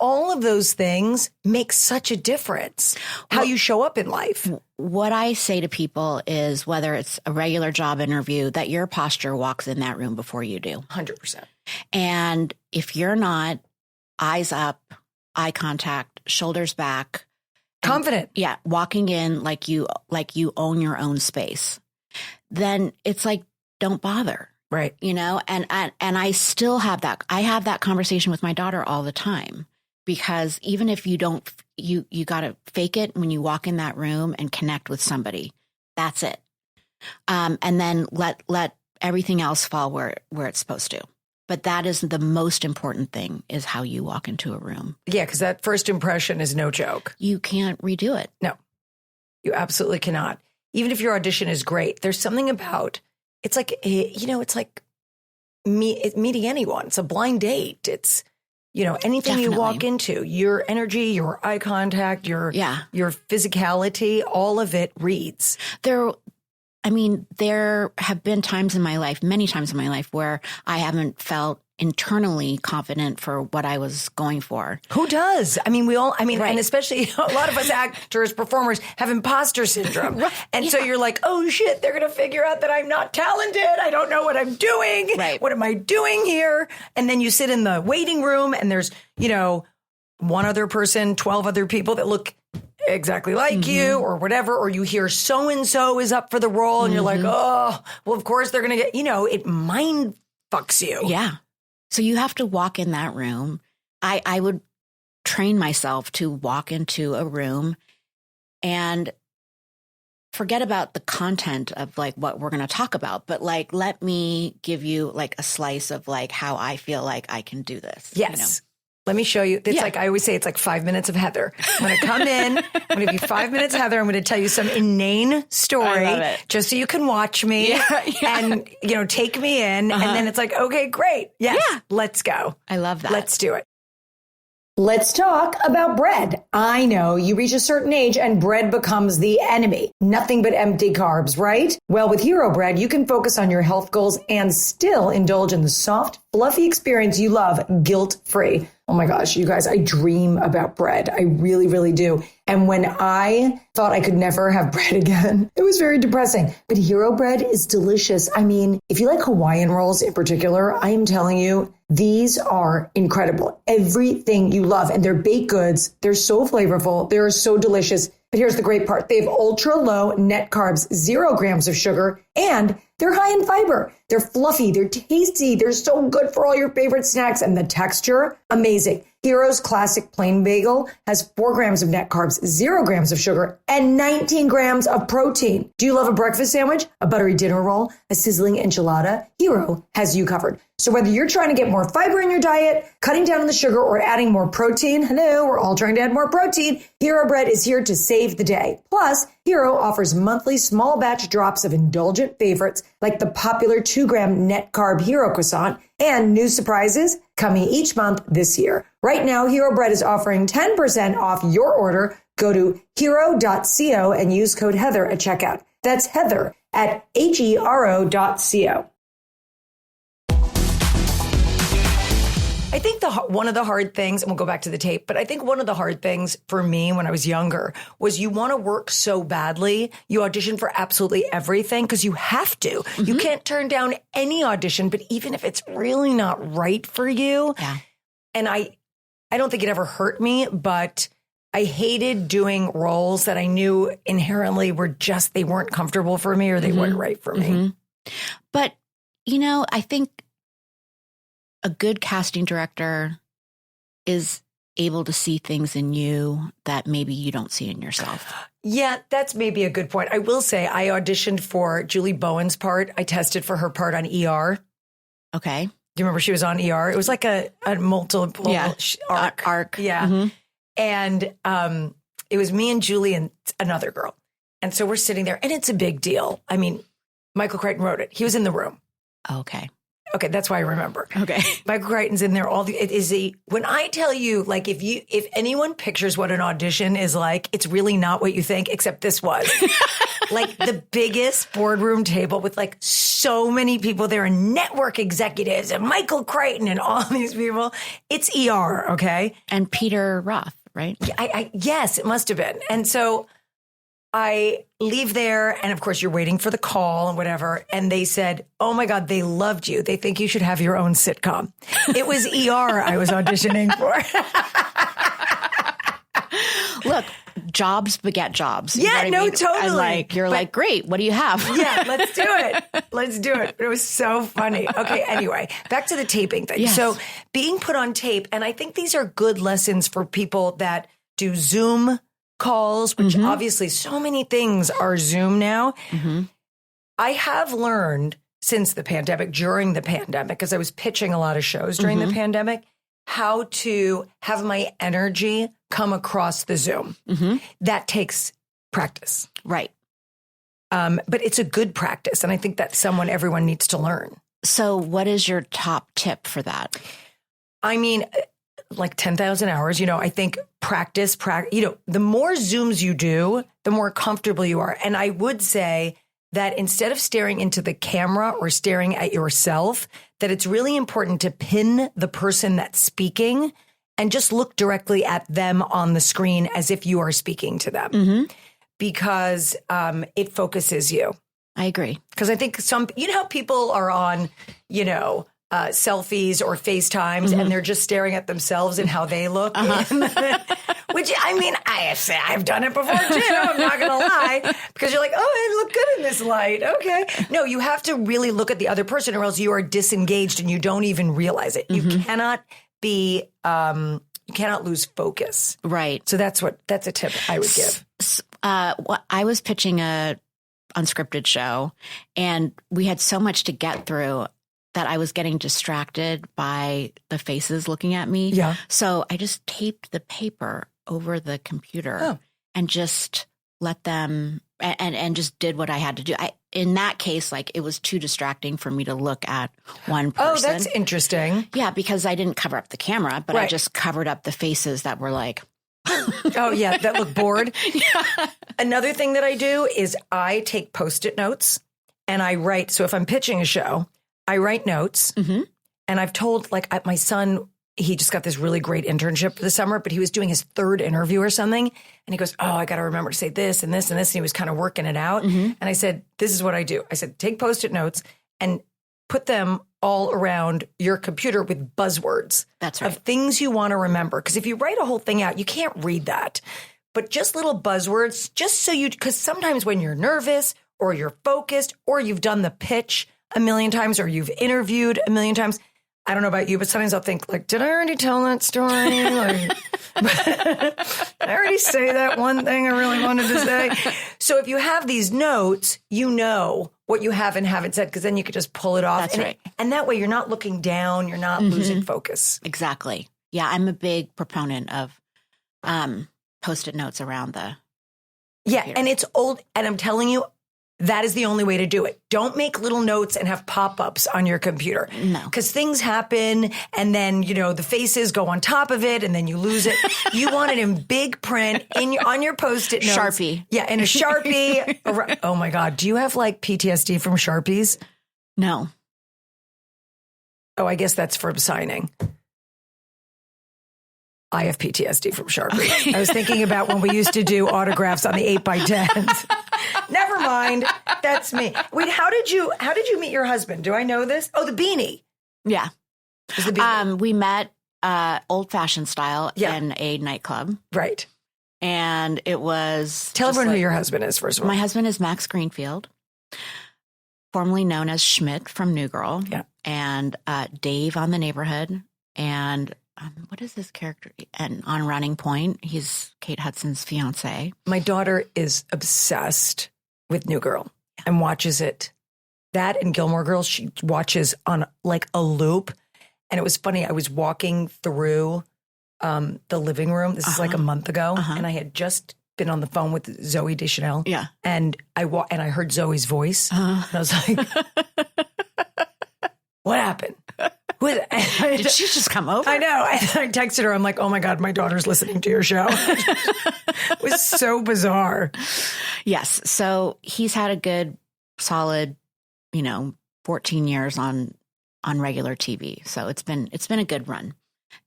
all of those things make such a difference. How you show up in life. What I say to people is whether it's a regular job interview, that your posture walks in that room before you do. 100%. And if you're not, eyes up, eye contact, shoulders back, confident. Yeah. Walking in like you own your own space, then it's like, don't bother. Right. And I still have that. I have that conversation with my daughter all the time, because even if you don't, you got to fake it when you walk in that room and connect with somebody. That's it. And then let everything else fall where it's supposed to. But that is the most important thing, is how you walk into a room. Yeah, because that first impression is no joke. You can't redo it. No, you absolutely cannot. Even if your audition is great, there's something about, it's like, it's like meeting anyone. It's a blind date. It's, anything Definitely. You walk into, your energy, your eye contact, your physicality, all of it reads. There have been times in my life, many times in my life, where I haven't felt internally confident for what I was going for. Who does? I mean, and especially a lot of us actors, performers have imposter syndrome. Right. And so you're like, oh shit, they're going to figure out that I'm not talented. I don't know what I'm doing. Right. What am I doing here? And then you sit in the waiting room and there's, one other person, 12 other people that look exactly like you or whatever, or you hear so-and-so is up for the role and you're like, oh, well, of course they're going to get, it mind fucks you. Yeah. So you have to walk in that room. I would train myself to walk into a room and forget about the content of like what we're going to talk about, but like, let me give you like a slice of like how I feel like I can do this. Yes. Let me show you. It's like, I always say, it's like 5 minutes of Heather. I'm going to come in. I'm going to give you 5 minutes of Heather. I'm going to tell you some inane story just so you can watch me and, take me in. And then it's like, okay, great. Yes, let's go. I love that. Let's do it. Let's talk about bread. I know you reach a certain age and bread becomes the enemy. Nothing but empty carbs, right? Well, with Hero Bread, you can focus on your health goals and still indulge in the soft, fluffy experience you love, guilt-free. Oh my gosh, you guys, I dream about bread. I really, really do. And when I thought I could never have bread again, it was very depressing. But Hero Bread is delicious. I mean, if you like Hawaiian rolls in particular, I am telling you, these are incredible. Everything you love. And they're baked goods. They're so flavorful. They're so delicious. But here's the great part. They have ultra low net carbs, 0 grams of sugar, and they're high in fiber. They're fluffy. They're tasty. They're so good for all your favorite snacks. And the texture, amazing. Hero's Classic Plain Bagel has 4 grams of net carbs, 0 grams of sugar, and 19 grams of protein. Do you love a breakfast sandwich, a buttery dinner roll, a sizzling enchilada? Hero has you covered. So whether you're trying to get more fiber in your diet, cutting down on the sugar, or adding more protein, hello, we're all trying to add more protein, Hero Bread is here to save the day. Plus, Hero offers monthly small batch drops of indulgent favorites like the popular 2-gram net carb Hero croissant and new surprises coming each month this year. Right now, Hero Bread is offering 10% off your order. Go to hero.co and use code Heather at checkout. That's Heather at hero.co. I think one of the hard things, and we'll go back to the tape, but I think one of the hard things for me when I was younger was you want to work so badly. You audition for absolutely everything because you have to. You can't turn down any audition, but even if it's really not right for you. Yeah. And I don't think it ever hurt me, but I hated doing roles that I knew inherently were just, they weren't comfortable for me or they weren't right for me. But, I think a good casting director is able to see things in you that maybe you don't see in yourself. Yeah, that's maybe a good point. I will say I auditioned for Julie Bowen's part. I tested for her part on ER. Okay. Do you remember she was on ER? It was like a multiple arc. Yeah. And it was me and Julie and another girl. And so we're sitting there and it's a big deal. I mean, Michael Crichton wrote it. He was in the room. Okay. Okay, that's why I remember. Okay. Michael Crichton's in there. When I tell you, like, if anyone pictures what an audition is like, it's really not what you think, except this was. Like the biggest boardroom table with like so many people there and network executives and Michael Crichton and all these people. It's ER, okay? And Peter Roth, right? Yes, it must have been. And so I leave there, and of course, you're waiting for the call and whatever. And they said, oh my God, they loved you. They think you should have your own sitcom. It was ER I was auditioning for. Look, jobs beget jobs. Yeah, no, totally. And you're like, great, what do you have? Yeah, let's do it. Let's do it. It was so funny. Okay, anyway, back to the taping thing. Yes. So being put on tape, and I think these are good lessons for people that do Zoom calls, which obviously so many things are Zoom now. I have learned since the pandemic, during the pandemic, because I was pitching a lot of shows during the pandemic, how to have my energy come across the Zoom. That takes practice. Right. But it's a good practice. And I think that's everyone needs to learn. So what is your top tip for that? I mean, like 10,000 hours, I think practice, the more Zooms you do, the more comfortable you are. And I would say that instead of staring into the camera or staring at yourself, that it's really important to pin the person that's speaking and just look directly at them on the screen as if you are speaking to them, because it focuses you. I agree. Because I think you know how people are on, selfies or FaceTimes and they're just staring at themselves and how they look. Which, I mean, I've done it before too. I'm not going to lie. Because you're like, oh, I look good in this light. Okay. No, you have to really look at the other person or else you are disengaged and you don't even realize it. You cannot be, you cannot lose focus. Right. So that's a tip I would give. I was pitching a unscripted show and we had so much to get through that I was getting distracted by the faces looking at me. Yeah. So I just taped the paper over the computer and just let them and just did what I had to do. In that case, like it was too distracting for me to look at one person. Oh, that's interesting. Yeah, because I didn't cover up the camera, but I just covered up the faces that were like, oh, yeah, that look bored. Another thing that I do is I take Post-it notes and I write. So if I'm pitching a show, I write notes. And I've told, like, my son, he just got this really great internship this summer, but he was doing his third interview or something. And he goes, oh, I got to remember to say this and this and this. And he was kind of working it out. And I said, this is what I do. I said, take Post-it notes and put them all around your computer with buzzwords. That's right. Of things you want to remember. Because if you write a whole thing out, you can't read that. But just little buzzwords, just so because sometimes when you're nervous or you're focused or you've done the pitch a million times or you've interviewed a million times, I don't know about you, but sometimes I'll think like, did I already tell that story? Like, did I already say that one thing I really wanted to say? So if you have these notes, you know what you have and haven't said, because then you could just pull it off. That's right. And that way you're not looking down, you're not losing focus. Exactly. Yeah, I'm a big proponent of Post-it notes around the computer. And it's old. And I'm telling you, that is the only way to do it. Don't make little notes and have pop-ups on your computer. No. Because things happen and then, the faces go on top of it and then you lose it. You want it in big print on your Post-it notes. Sharpie. Yeah, in a Sharpie. Oh my God. Do you have like PTSD from Sharpies? No. Oh, I guess that's from signing. I have PTSD from Sharpie. I was thinking about when we used to do autographs on the 8x10s. Never mind. That's me. Wait, how did you meet your husband? Do I know this? Oh, the beanie. Yeah. It was the beanie. We met old-fashioned style in a nightclub. Right. And it was... Tell everyone who your husband is, first of all. My husband is Max Greenfield, formerly known as Schmidt from New Girl. Yeah. And Dave on The Neighborhood. And... what is this character? And on Running Point, he's Kate Hudson's fiance. My daughter is obsessed with New Girl and watches it. That and Gilmore Girls, she watches on like a loop. And it was funny. I was walking through the living room. This is like a month ago. And I had just been on the phone with Zooey Deschanel. Yeah. And I heard Zoe's voice. And I was like, what happened? Did she just come over? I know. I texted her. I'm like, oh my God, my daughter's listening to your show. It was so bizarre. Yes. So he's had a good, solid, 14 years on regular TV. So it's been a good run.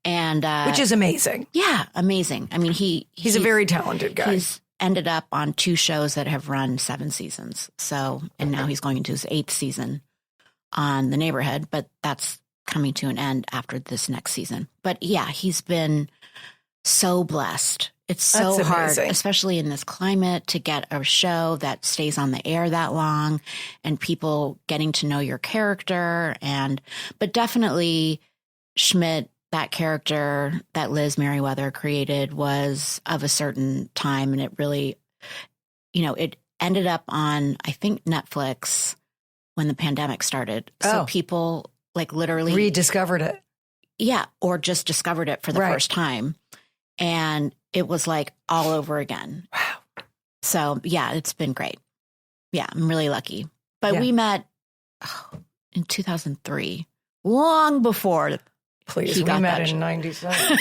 And which is amazing. Yeah, amazing. I mean, he's a very talented guy. He's ended up on 2 shows that have run 7 seasons. So, and now he's going into his 8th season on The Neighborhood, but that's coming to an end after this next season. But yeah, he's been so blessed. It's so hard, especially in this climate, to get a show that stays on the air that long and people getting to know your character. But definitely Schmidt, that character that Liz Merriweather created, was of a certain time. And it really, it ended up on, I think, Netflix when the pandemic started. So people like literally rediscovered it. Yeah. Or just discovered it for the first time. And it was like all over again. Wow. So yeah, it's been great. Yeah. I'm really lucky. But we met in 2003, long before. Please, we met in 97.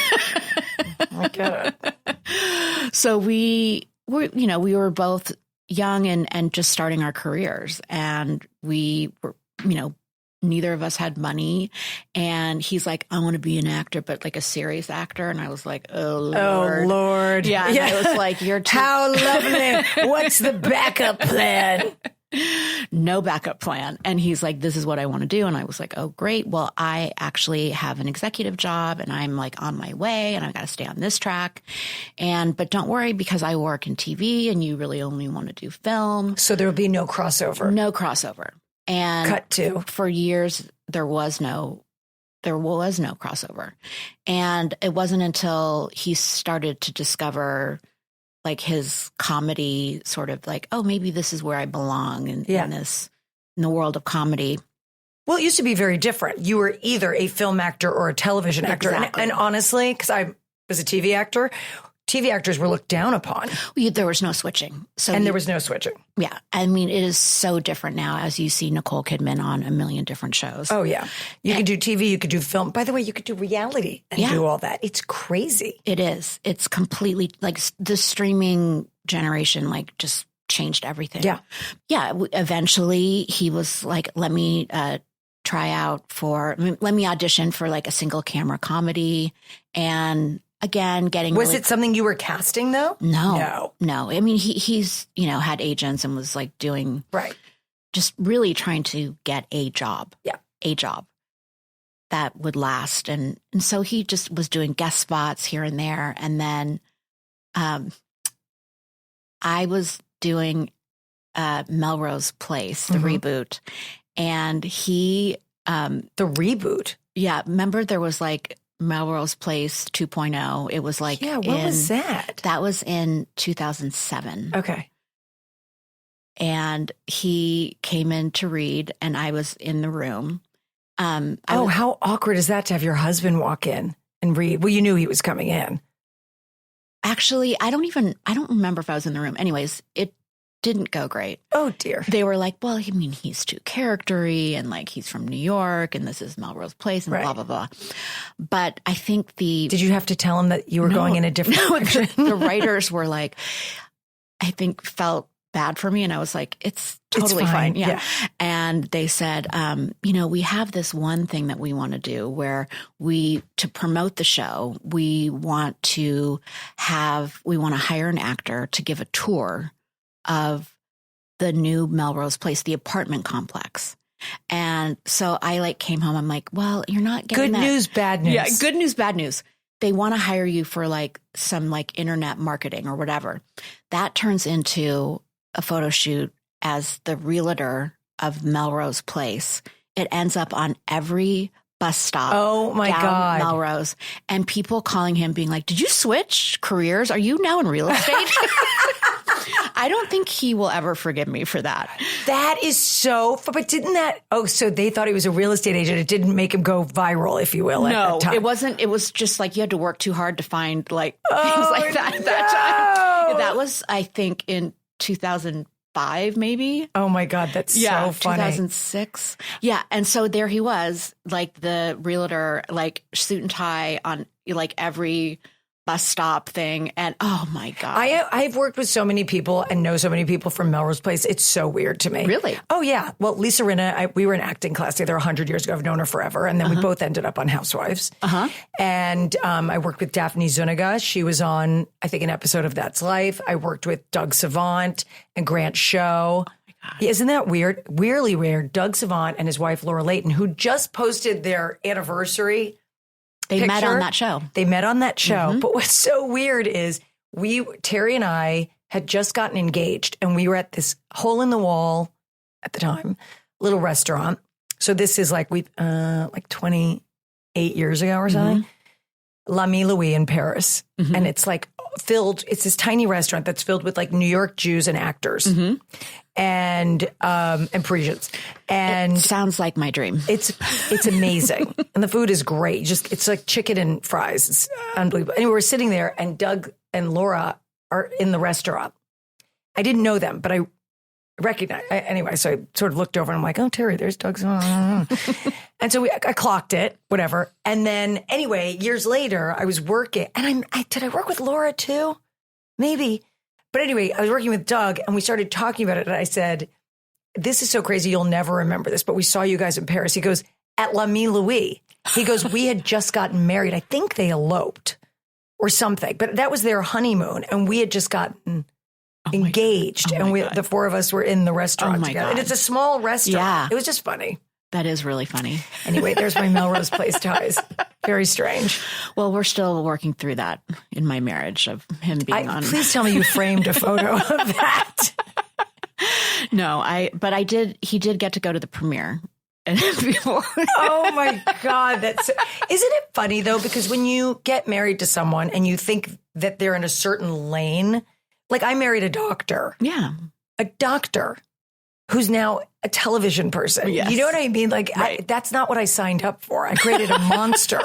I get it. So we were both, young and just starting our careers. And we were, neither of us had money. And he's like, I want to be an actor, but like a serious actor. And I was like, oh, Lord. Oh, Lord. Yeah. And I was like, you're too. How lovely. What's the backup plan? No backup plan. And he's like, this is what I want to do. And I was like, oh, great. Well, I actually have an executive job and I'm like on my way and I've got to stay on this track. But don't worry, because I work in TV and you really only want to do film. So there will be no crossover. No crossover. And cut to. For years, there was no crossover. And it wasn't until he started to discover like his comedy sort of like, oh, maybe this is where I belong in the world of comedy. Well, it used to be very different. You were either a film actor or a television actor. Exactly. And honestly, because I was a TV actor, TV actors were looked down upon. There was no switching. There was no switching. Yeah. I mean, it is so different now as you see Nicole Kidman on a million different shows. Oh, yeah. You could do TV, you could do film. By the way, you could do reality and do all that. It's crazy. It is. It's completely like the streaming generation, like just changed everything. Yeah. Yeah. Eventually he was like, let me audition for like a single camera comedy. And again, Was it something you were casting though? No. I mean, he's, had agents and was like doing, just really trying to get a job. Yeah. A job that would last. And so he just was doing guest spots here and there. And then, I was doing, Melrose Place, the reboot, and he, the reboot. Yeah. Remember there was like Melrose Place 2.0. It was like, what was that? That was in 2007. Okay. And he came in to read and I was in the room. How awkward is that to have your husband walk in and read? Well, you knew he was coming in. Actually, I don't remember if I was in the room. Anyways, it didn't go great. Oh, dear. They were like, well, I mean, he's too charactery and like he's from New York and this is Melrose Place and blah, blah, blah. But I think Did you have to tell him that you were going in a different direction? The writers were like, I think felt bad for me. And I was like, it's totally fine. Yeah. And they said, we have this one thing that we want to do where to promote the show, we want to hire an actor to give a tour of the new Melrose Place, the apartment complex. And so I like came home. I'm like, well, you're not getting good news, bad news. Yeah, good news, bad news. They want to hire you for like some like internet marketing or whatever. That turns into a photo shoot as the realtor of Melrose Place. It ends up on every bus stop. Oh my God. Melrose. And people calling him being like, did you switch careers? Are you now in real estate? I don't think he will ever forgive me for that. That is so, but didn't that, so they thought he was a real estate agent. It didn't make him go viral, if you will. No, at that time. It wasn't. It was just like you had to work too hard to find like things like that at that time. That was, I think, in 2005, maybe. Oh my God, that's so funny. 2006. Yeah. And so there he was, like the realtor, like suit and tie on like every bus stop thing. And oh my God. I've worked with so many people and know so many people from Melrose Place. It's so weird to me. Really? Oh yeah. Well, Lisa Rinna, we were in acting class together 100 years ago. I've known her forever. And then we both ended up on Housewives. And I worked with Daphne Zuniga. She was on, I think, an episode of That's Life. I worked with Doug Savant and Grant Show. Yeah, isn't that weird? Weirdly weird. Doug Savant and his wife, Laura Layton, who just posted their anniversary They met on that show. They met on that show. But what's so weird is Terry and I had just gotten engaged and we were at this hole in the wall at the time, little restaurant. So this is like 28 years ago or something. L'Ami Louis in Paris. And it's like it's this tiny restaurant that's filled with like New York Jews and actors and Parisians. And it sounds like my dream. It's amazing. And the food is great. It's like chicken and fries. It's unbelievable. Anyway, we're sitting there and Doug and Laura are in the restaurant. I didn't know them, but I recognized. Anyway, so I sort of looked over and I'm like, oh, Terry, there's Doug's. And so I clocked it, whatever. And then anyway, years later, I was working and did I work with Laura too? Maybe. But anyway, I was working with Doug and we started talking about it. And I said, this is so crazy. You'll never remember this, but we saw you guys in Paris. He goes, at La Mi Louis. He goes, we had just gotten married. I think they eloped or something, but that was their honeymoon. And we had just gotten engaged. And the four of us were in the restaurant together. God. And it's a small restaurant. Yeah. It was just funny. That is really funny. Anyway, there's my Melrose Place ties. Very strange. Well, we're still working through that in my marriage of him being on. Please tell me you framed a photo of that. No, he did get to go to the premiere. Before. Oh my God. Isn't it funny though? Because when you get married to someone and you think that they're in a certain lane, like I married a doctor. Yeah. A doctor who's now a television person. Yes. You know what I mean? Like, right. That's not what I signed up for. I created a monster.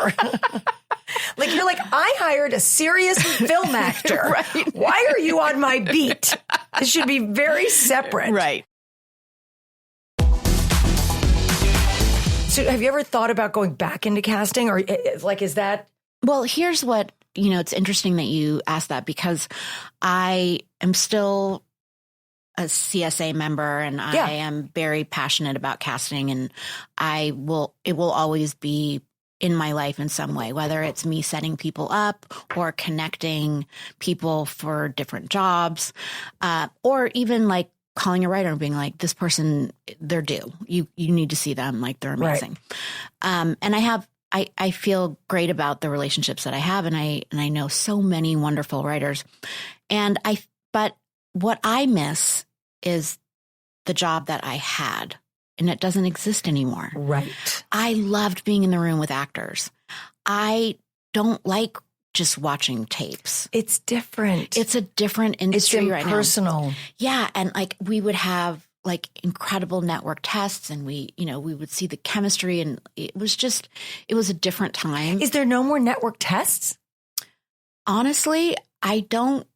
Like, you're like, I hired a serious film actor. Right. Why are you on my beat? This should be very separate. Right. So have you ever thought about going back into casting or like, is that? Well, here's what, it's interesting that you asked that because I am still a CSA member and I am very passionate about casting and it will always be in my life in some way, whether it's me setting people up or connecting people for different jobs, or even like calling a writer and being like, this person, they're due. You need to see them. Like they're amazing. Right. And I feel great about the relationships that I have. And I know so many wonderful writers but what I miss is the job that I had and it doesn't exist anymore. Right. I loved being in the room with actors. I don't like just watching tapes. It's different. It's a different industry right now. It's impersonal. Yeah. And like we would have like incredible network tests and we would see the chemistry and it was a different time. Is there no more network tests? Honestly, I don't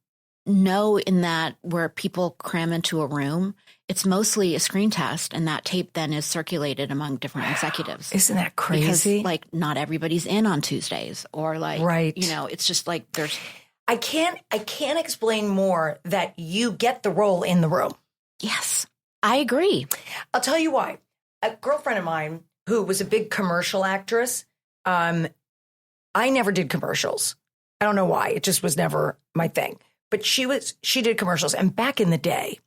know in that where people cram into a room. It's mostly a screen test and that tape then is circulated among different executives. Isn't that crazy? Because like not everybody's in on Tuesdays or like, right. It's just like there's. I can't explain more that you get the role in the room. Yes, I agree. I'll tell you why. A girlfriend of mine who was a big commercial actress, I never did commercials. I don't know why. It just was never my thing. But she did commercials. And back in the day,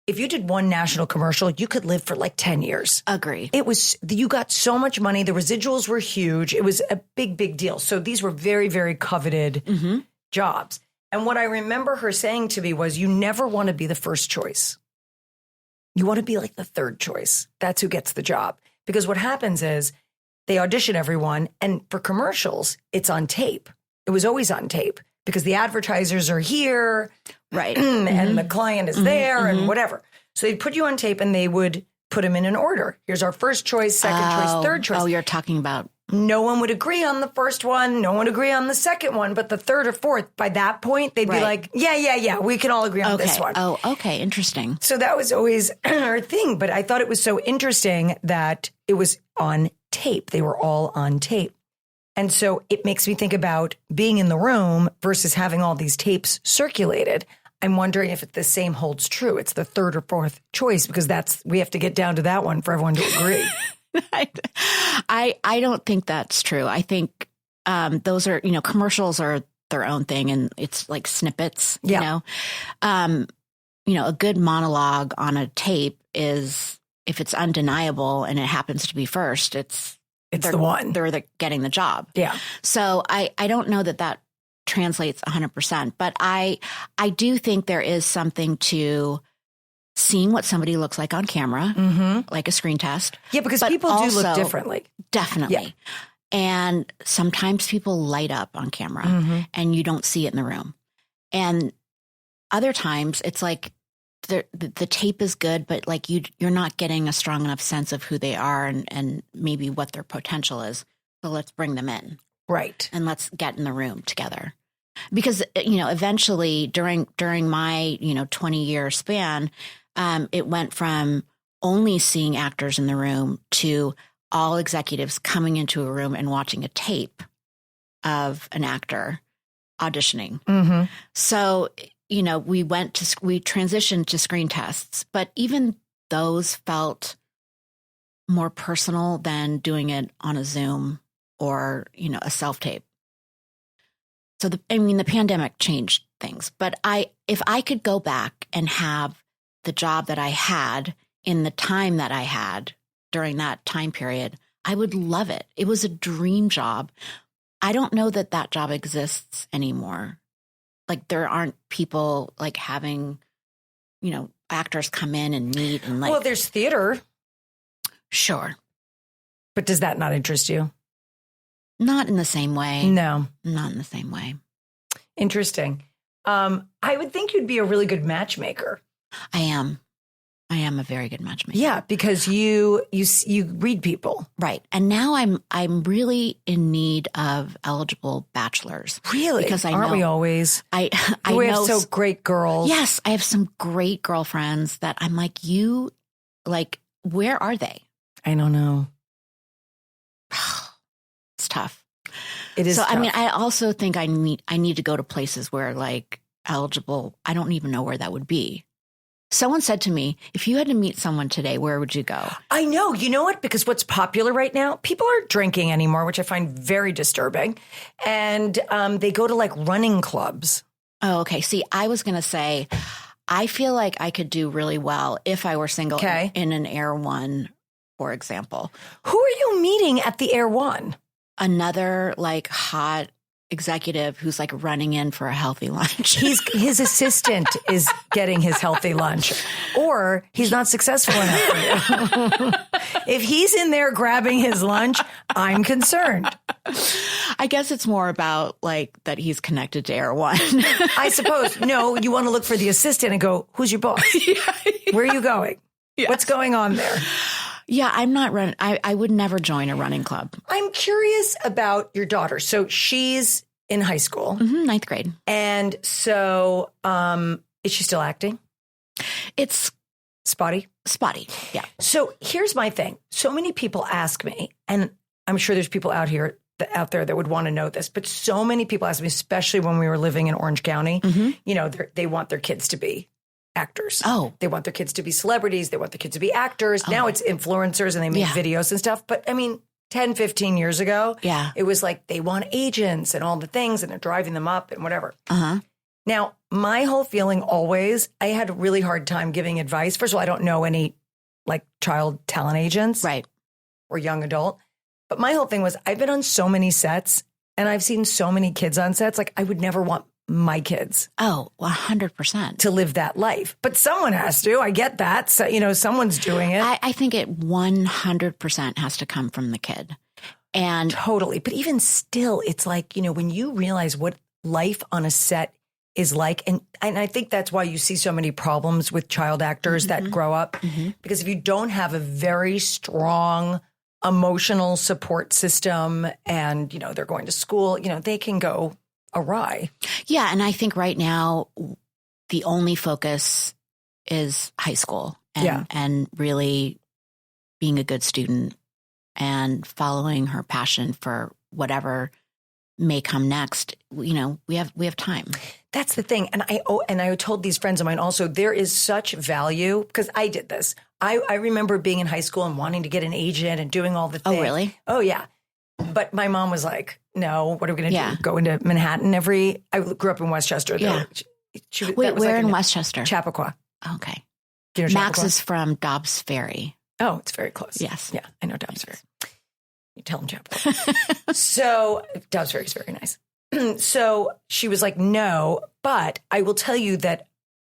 if you did one national commercial, you could live for like 10 years. Agree. You got so much money. The residuals were huge. It was a big, big deal. So these were very, very coveted jobs. And what I remember her saying to me was, you never want to be the first choice. You want to be like the third choice. That's who gets the job. Because what happens is they audition everyone. And for commercials, it's on tape. It was always on tape. Because the advertisers are here, right, and the client is there, and whatever. So they'd put you on tape, and they would put them in an order. Here's our first choice, second choice, third choice. Oh, you're talking about. No one would agree on the first one. No one would agree on the second one. But the third or fourth, by that point, they'd be like, yeah, we can all agree on this one. Oh, okay, interesting. So that was always our thing. But I thought it was so interesting that it was on tape. They were all on tape. And so it makes me think about being in the room versus having all these tapes circulated. I'm wondering if the same holds true. It's the third or fourth choice because we have to get down to that one for everyone to agree. I don't think that's true. I think those are, commercials are their own thing and it's like snippets, you know. A good monologue on a tape is, if it's undeniable and it happens to be first, it's the one. They're getting the job. Yeah. So I don't know that translates 100%, but I do think there is something to seeing what somebody looks like on camera, like a screen test. Yeah, because people do look differently. Definitely. Yeah. And sometimes people light up on camera and you don't see it in the room. And other times it's like the tape is good, but like you're not getting a strong enough sense of who they are and maybe what their potential is. So let's bring them in. Right. And let's get in the room together. Because, eventually during my, 20-year span, it went from only seeing actors in the room to all executives coming into a room and watching a tape of an actor auditioning. So we transitioned to screen tests, but even those felt more personal than doing it on a Zoom or, a self-tape. So the pandemic changed things, but if I could go back and have the job that I had in the time that I had during that time period, I would love it. It was a dream job. I don't know that job exists anymore. Like there aren't people like having, actors come in and meet and like. Well, there's theater. Sure. But does that not interest you? Not in the same way. No. Not in the same way. Interesting. I would think you'd be a really good matchmaker. I am a very good matchmaker. Yeah, because you read people. Right. And now I'm really in need of eligible bachelors. Really? Because Aren't we always? I we know have so great girls. Yes, I have some great girlfriends that I'm like, where are they? I don't know. It's tough. It is. So tough. I also think I need to go to places where like eligible. I don't even know where that would be. Someone said to me, if you had to meet someone today, where would you go? I know. You know what? Because what's popular right now, people aren't drinking anymore, which I find very disturbing. And they go to like running clubs. Oh, okay. See, I was going to say, I feel like I could do really well if I were single in an Air One, for example. Who are you meeting at the Air One? Another like hot executive who's like running in for a healthy lunch. His assistant is getting his healthy lunch, or he's not successful enough for you. If he's in there grabbing his lunch, I'm concerned. I guess it's more about like that he's connected to Air One. I suppose. No, you want to look for the assistant and go, who's your boss? Where are you going? Yes. What's going on there? Yeah, I'm not running. I would never join a running club. I'm curious about your daughter. So she's in high school. Mm-hmm, 9th grade. And so is she still acting? It's spotty. Yeah. So here's my thing. So many people ask me, and I'm sure there's people out there that would want to know this, but so many people ask me, especially when we were living in Orange County, they want their kids to be actors. Oh. They want their kids to be celebrities. They want their kids to be actors. Now it's influencers and they make videos and stuff. But 10, 15 years ago, it was like they want agents and all the things and they're driving them up and whatever. Uh-huh. Now, my whole feeling always, I had a really hard time giving advice. First of all, I don't know any like child talent agents. Right. Or young adult. But my whole thing was I've been on so many sets and I've seen so many kids on sets. Like I would never want my kids. Oh, 100%. To live that life. But someone has to. I get that. So, someone's doing it. I think it 100% has to come from the kid. And totally. But even still, it's like, when you realize what life on a set is like, and I think that's why you see so many problems with child actors that grow up. Mm-hmm. Because if you don't have a very strong emotional support system and, they're going to school, they can go awry. Yeah. And I think right now, the only focus is high school and really being a good student and following her passion for whatever may come next. We have time. That's the thing. And I told these friends of mine also, there is such value because I did this. I remember being in high school and wanting to get an agent and doing all the things. Oh, really? Oh, yeah. But my mom was like, no, what are we going to do? Go into Manhattan I grew up in Westchester. Yeah. Wait, where in Westchester? Chappaqua. Okay. Do you know Max Chappaqua? is from Dobbs Ferry. Oh, it's very close. Yes. Yeah, I know Dobbs Ferry. You tell him Chappaqua. So Dobbs Ferry is very nice. So she was like, no, but I will tell you that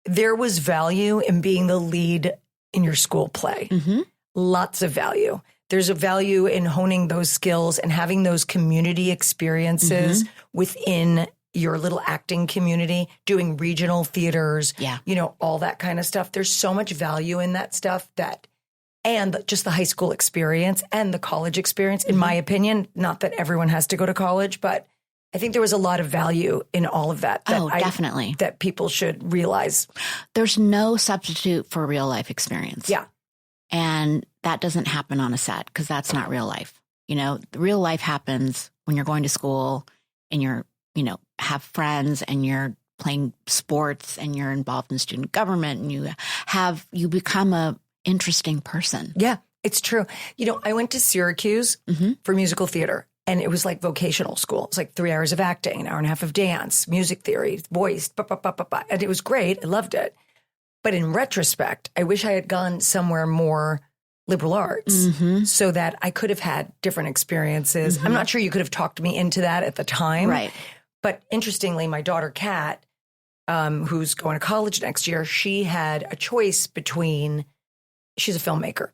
there was value in being the lead in your school play. Mm-hmm. Lots of value. There's a value in honing those skills and having those community experiences within your little acting community, doing regional theaters, all that kind of stuff. There's so much value in that stuff and just the high school experience and the college experience, in my opinion, not that everyone has to go to college, but I think there was a lot of value in all of that. Definitely. That people should realize. There's no substitute for real life experience. Yeah. And that doesn't happen on a set because that's not real life. Real life happens when you're going to school and you're, have friends and you're playing sports and you're involved in student government and you become a interesting person. Yeah, it's true. You know, I went to Syracuse for musical theater, and it was like vocational school. It's like 3 hours of acting, an hour and a half of dance, music theory, voice, and it was great. I loved it. But in retrospect, I wish I had gone somewhere more liberal arts so that I could have had different experiences. I'm not sure you could have talked me into that at the time. Right. But interestingly, my daughter, Kat, who's going to college next year, she had a choice between, she's a filmmaker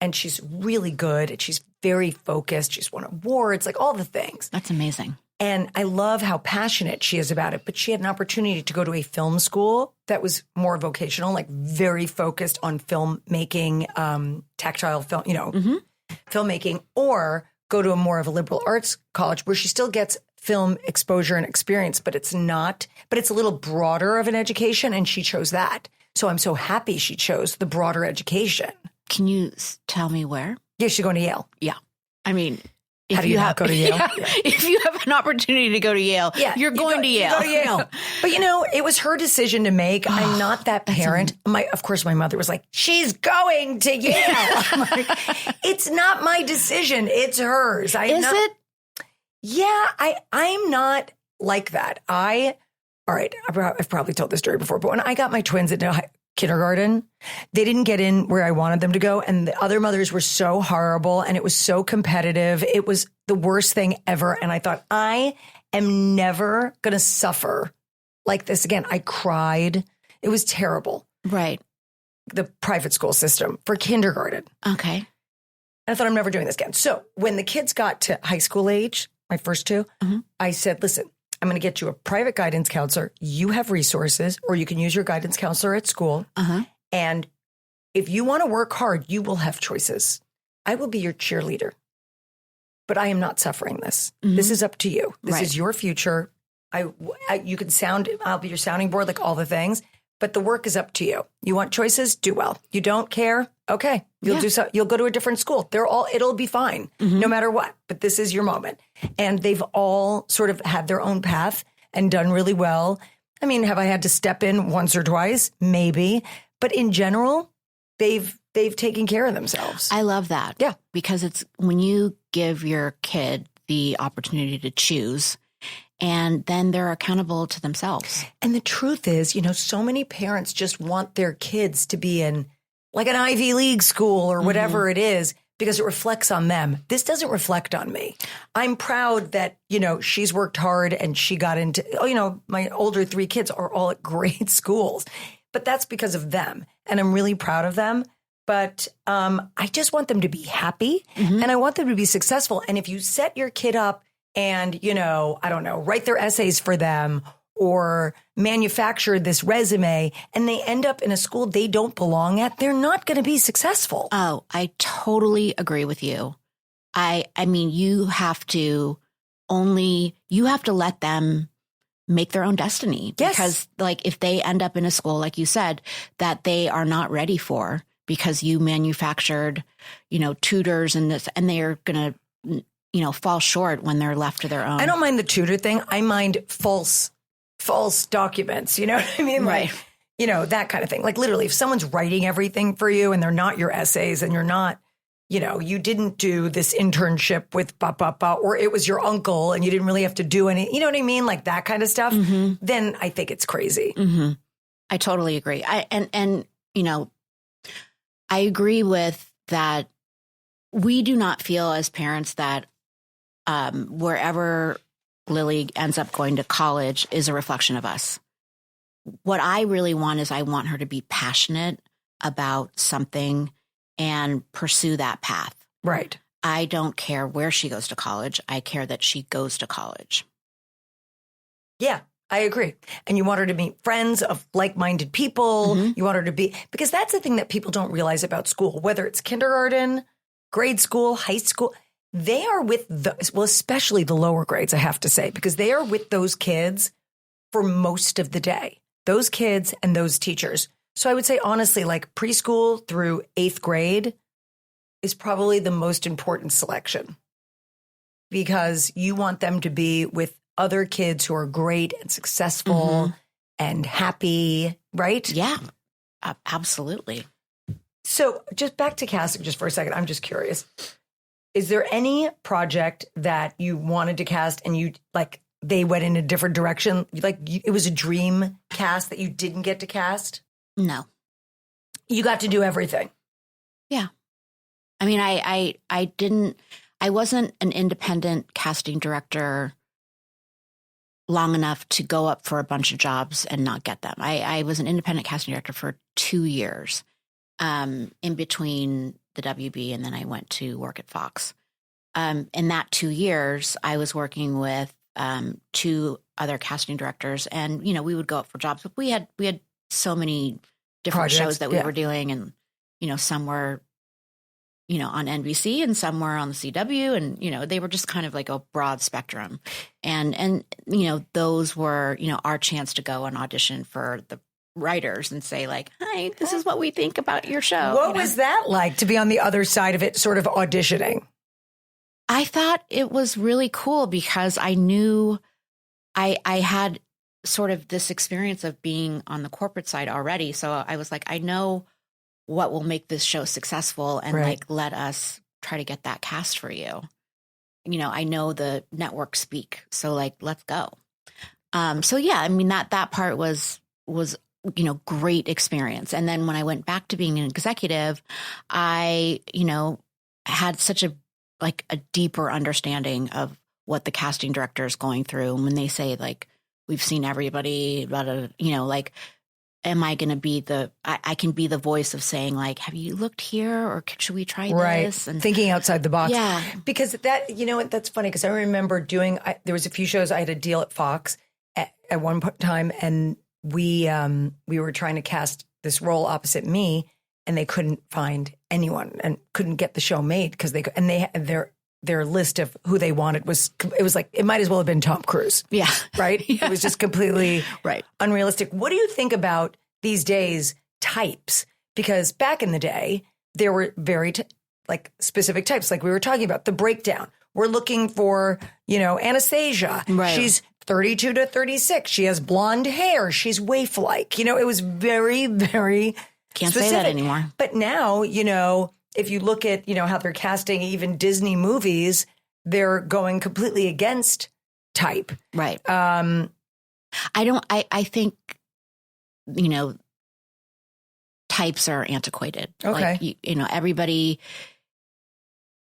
and she's really good and she's very focused. She's won awards, like all the things. That's amazing. And I love how passionate she is about it. But she had an opportunity to go to a film school that was more vocational, like very focused on filmmaking, tactile film, filmmaking, or go to a more of a liberal arts college where she still gets film exposure and experience, but it's a little broader of an education. And she chose that. So I'm so happy she chose the broader education. Can you tell me where? Yeah, she's going to Yale. Yeah. I mean, how do you not go to Yale? Yeah, if you have an opportunity to go to Yale, you're going to Yale. You go to Yale. But it was her decision to make. I'm not that parent. Of course, my mother was like, she's going to Yale. I'm like, it's not my decision. It's hers. It? Yeah, I'm not like that. All right, I've probably told this story before, but when I got my twins into kindergarten, they didn't get in where I wanted them to go. And the other mothers were so horrible and it was so competitive. It was the worst thing ever. And I thought, I am never going to suffer like this again. I cried. It was terrible. Right. The private school system for kindergarten. Okay. And I thought, I'm never doing this again. So when the kids got to high school age, my first two, I said, listen, I'm going to get you a private guidance counselor. You have resources, or you can use your guidance counselor at school. And if you want to work hard, you will have choices. I will be your cheerleader, but I am not suffering this. This is up to you. This is your future. I'll be your sounding board, like all the things, but the work is up to you. You want choices? Do well. You don't care? Okay. You'll do so. You'll go to a different school. It'll be fine no matter what, but this is your moment. And they've all sort of had their own path and done really well. I mean, have I had to step in once or twice? Maybe. But in general, they've taken care of themselves. I love that. Yeah. Because it's when you give your kid the opportunity to choose, and then they're accountable to themselves. And the truth is, so many parents just want their kids to be in like an Ivy League school or whatever it is, because it reflects on them. This doesn't reflect on me. I'm proud that, she's worked hard and she got into, my older 3 kids are all at great schools, but that's because of them. And I'm really proud of them. But I just want them to be happy and I want them to be successful. And if you set your kid up and, I don't know, write their essays for them or manufacture this resume and they end up in a school they don't belong at, they're not going to be successful. Oh, I totally agree with you. I mean, you have to let them make their own destiny. Yes. Because if they end up in a school, like you said, that they are not ready for because you manufactured, tutors and this, and they're going to, fall short when they're left to their own. I don't mind the tutor thing. I mind false documents. You know what I mean? Right. Like, that kind of thing. Like literally, if someone's writing everything for you and they're not your essays and you're not, you didn't do this internship with or it was your uncle and you didn't really have to do any, you know what I mean? Like that kind of stuff. Then I think it's crazy. I totally agree. I agree with that. We do not feel as parents that wherever Lily ends up going to college is a reflection of us. What I really want is I want her to be passionate about something and pursue that path. Right. I don't care where she goes to college. I care that she goes to college. Yeah, I agree. And you want her to meet friends of like-minded people. You want her to be, because that's the thing that people don't realize about school, whether it's kindergarten, grade school, high school. They are with especially the lower grades, I have to say, because they are with those kids for most of the day, those kids and those teachers. So I would say, honestly, like preschool through 8th grade is probably the most important selection because you want them to be with other kids who are great and successful and happy, right? Yeah, absolutely. So just back to casting just for a second. I'm just curious. Is there any project that you wanted to cast and you like they went in a different direction? Like it was a dream cast that you didn't get to cast? No. You got to do everything. Yeah. I mean, I wasn't an independent casting director long enough to go up for a bunch of jobs and not get them. I was an independent casting director for 2 years in between the WB, and then I went to work at Fox. In that 2 years, I was working with 2 other casting directors, and you know, we would go up for jobs. But we had so many different projects, shows that we were doing, and you know, some were, you know, on NBC and some were on the CW, and you know, they were just kind of like a broad spectrum, and you know, those were, you know, our chance to go and audition for the writers and say like, hi, this is what we think about your show. What was that like to be on the other side of it, sort of auditioning? I thought it was really cool because I knew I had sort of this experience of being on the corporate side already. So I was like, I know what will make this show successful, and like, let us try to get that cast for you. You know, I know the network speak, so like, let's go. So yeah, I mean, that part was, you know, great experience. And then when I went back to being an executive, I, you know, had such a deeper understanding of what the casting director is going through. And when they say like, we've seen everybody, blah, blah, blah, you know, like, am I going to be I can be the voice of saying like, have you looked here, or should we try this? And thinking outside the box. Yeah. Because that, you know what, that's funny because I remember there was a few shows I had a deal at Fox at one time, and we were trying to cast this role opposite me, and they couldn't find anyone and couldn't get the show made because their list of who they wanted was like, it might as well have been Tom Cruise. Yeah. Right? Yeah. It was just completely right. unrealistic. What do you think about these days types? Because back in the day, there were very like specific types, like we were talking about, the breakdown. We're looking for, you know, Anastasia. Right. She's 32 to 36. She has blonde hair. She's waif-like. You know, it was very, very Can't specific. say that anymore. But now, you know, if you look at, you know, how they're casting even Disney movies, they're going completely against type. Right. I think, you know, types are antiquated. Okay. Like, you know, everybody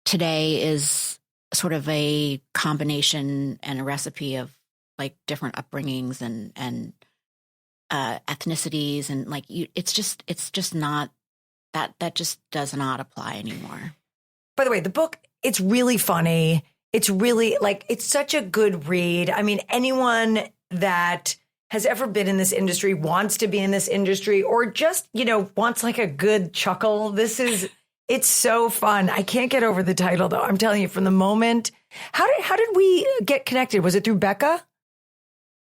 today is sort of a combination and a recipe of like different upbringings and ethnicities, and like it's just not that just does not apply anymore. By the way, the book, it's really funny. It's really like, it's such a good read. I mean, anyone that has ever been in this industry, wants to be in this industry, or just, you know, wants like a good chuckle. It's so fun. I can't get over the title though. I'm telling you, from the moment, how did we get connected? Was it through Becca?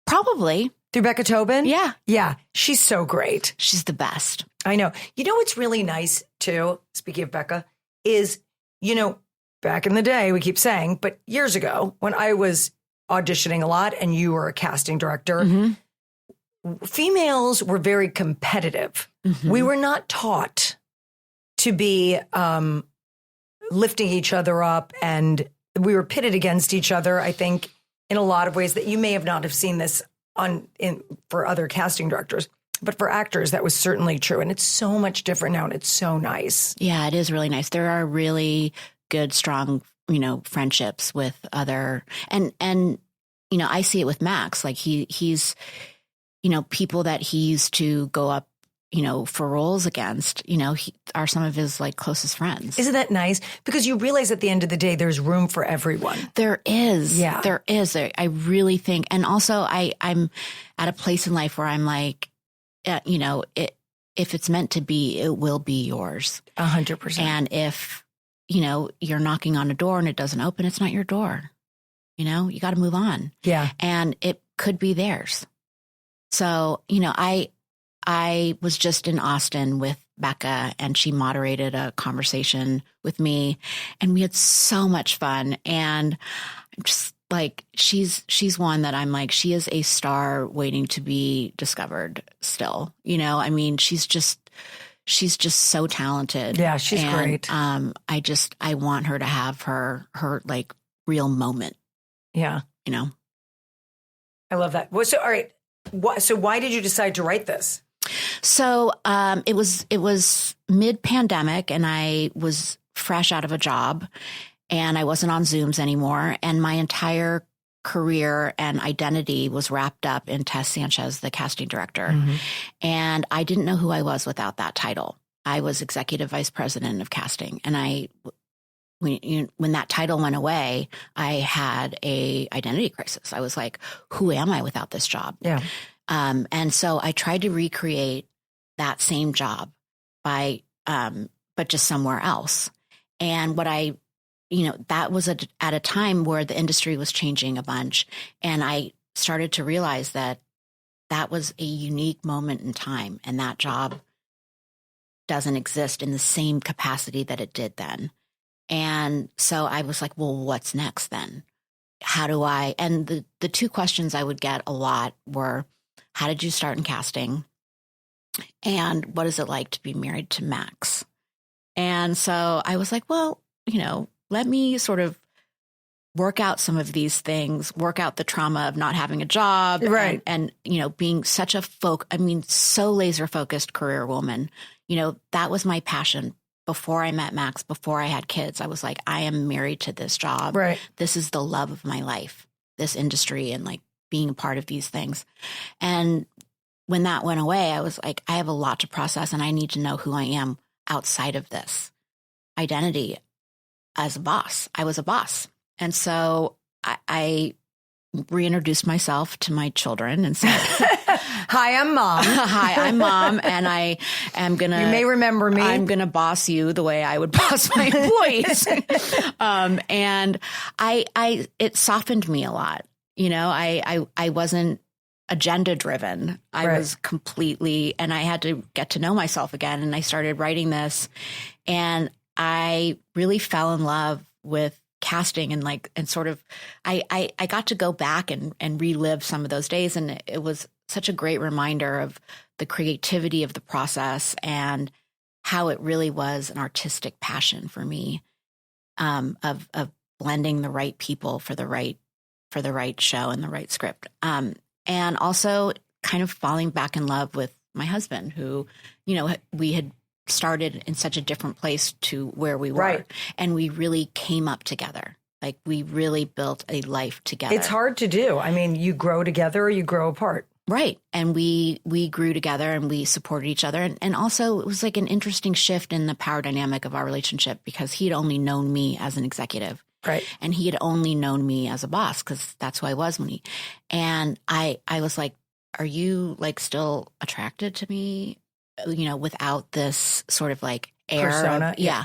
Probably. Through Becca Tobin? Yeah. Yeah. She's so great. She's the best. I know. You know what's really nice too, speaking of Becca, is, you know, back in the day, we keep saying, but years ago when I was auditioning a lot and you were a casting director, females were very competitive. We were not taught to be lifting each other up, and we were pitted against each other, I think, in a lot of ways that you may have not have seen this for other casting directors. But for actors, that was certainly true. And it's so much different now, and it's so nice. Yeah, it is really nice. There are really good, strong, you know, friendships with other, and you know, I see it with Max. Like he's, you know, people that he used to go up, you know, for roles against, you know, are some of his like closest friends. Isn't that nice? Because you realize at the end of the day, there's room for everyone. There is. Yeah. There is. I really think. And also I'm at a place in life where I'm like, you know, if it's meant to be, it will be yours. 100%. And if, you know, you're knocking on a door and it doesn't open, it's not your door. You know, you got to move on. Yeah. And it could be theirs. So, you know, I was just in Austin with Becca, and she moderated a conversation with me, and we had so much fun. And I'm just like, she's one that I'm like, she is a star waiting to be discovered still. You know, I mean, she's just so talented. Yeah, she's great. I want her to have her like real moment. Yeah. You know? I love that. Well, so, all right. So why did you decide to write this? So it was mid-pandemic, and I was fresh out of a job, and I wasn't on Zooms anymore. And my entire career and identity was wrapped up in TESS SANCHEZ, the casting director. Mm-hmm. And I didn't know who I was without that title. I was executive vice president of casting. And when that title went away, I had a identity crisis. I was like, who am I without this job? Yeah. And so I tried to recreate that same job but just somewhere else. And that was at a time where the industry was changing a bunch. And I started to realize that was a unique moment in time. And that job doesn't exist in the same capacity that it did then. And so I was like, well, what's next then? And the two questions I would get a lot were, how did you start in casting? And what is it like to be married to Max? And so I was like, well, let me sort of work out some of these things, work out the trauma of not having a job. Right. And being such so laser focused career woman, that was my passion. Before I met Max, before I had kids, I was like, I am married to this job. Right. This is the love of my life, this industry, and like being a part of these things. And when that went away, I was like, I have a lot to process, and I need to know who I am outside of this identity as a boss. I was a boss. And so I reintroduced myself to my children and said, hi, I'm Mom. Hi, I'm Mom. And I am going to... You may remember me. I'm going to boss you the way I would boss my employees. And it softened me a lot. I wasn't agenda driven. I was completely... And I had to get to know myself again. And I started writing this. And I really fell in love with casting and sort of, I got to go back and relive some of those days. And it was such a great reminder of the creativity of the process and how it really was an artistic passion for me, of blending the right people for the right show and the right script. And also kind of falling back in love with my husband, who, we had started in such a different place to where we were. Right. And we really came up together. Like, we really built a life together. It's hard to do. I mean, you grow together or you grow apart. Right. And we grew together and we supported each other. And also it was like an interesting shift in the power dynamic of our relationship, because he'd only known me as an executive. Right. And he had only known me as a boss, because that's who I was and I was like, are you like still attracted to me? Without this sort of like air persona. Yeah.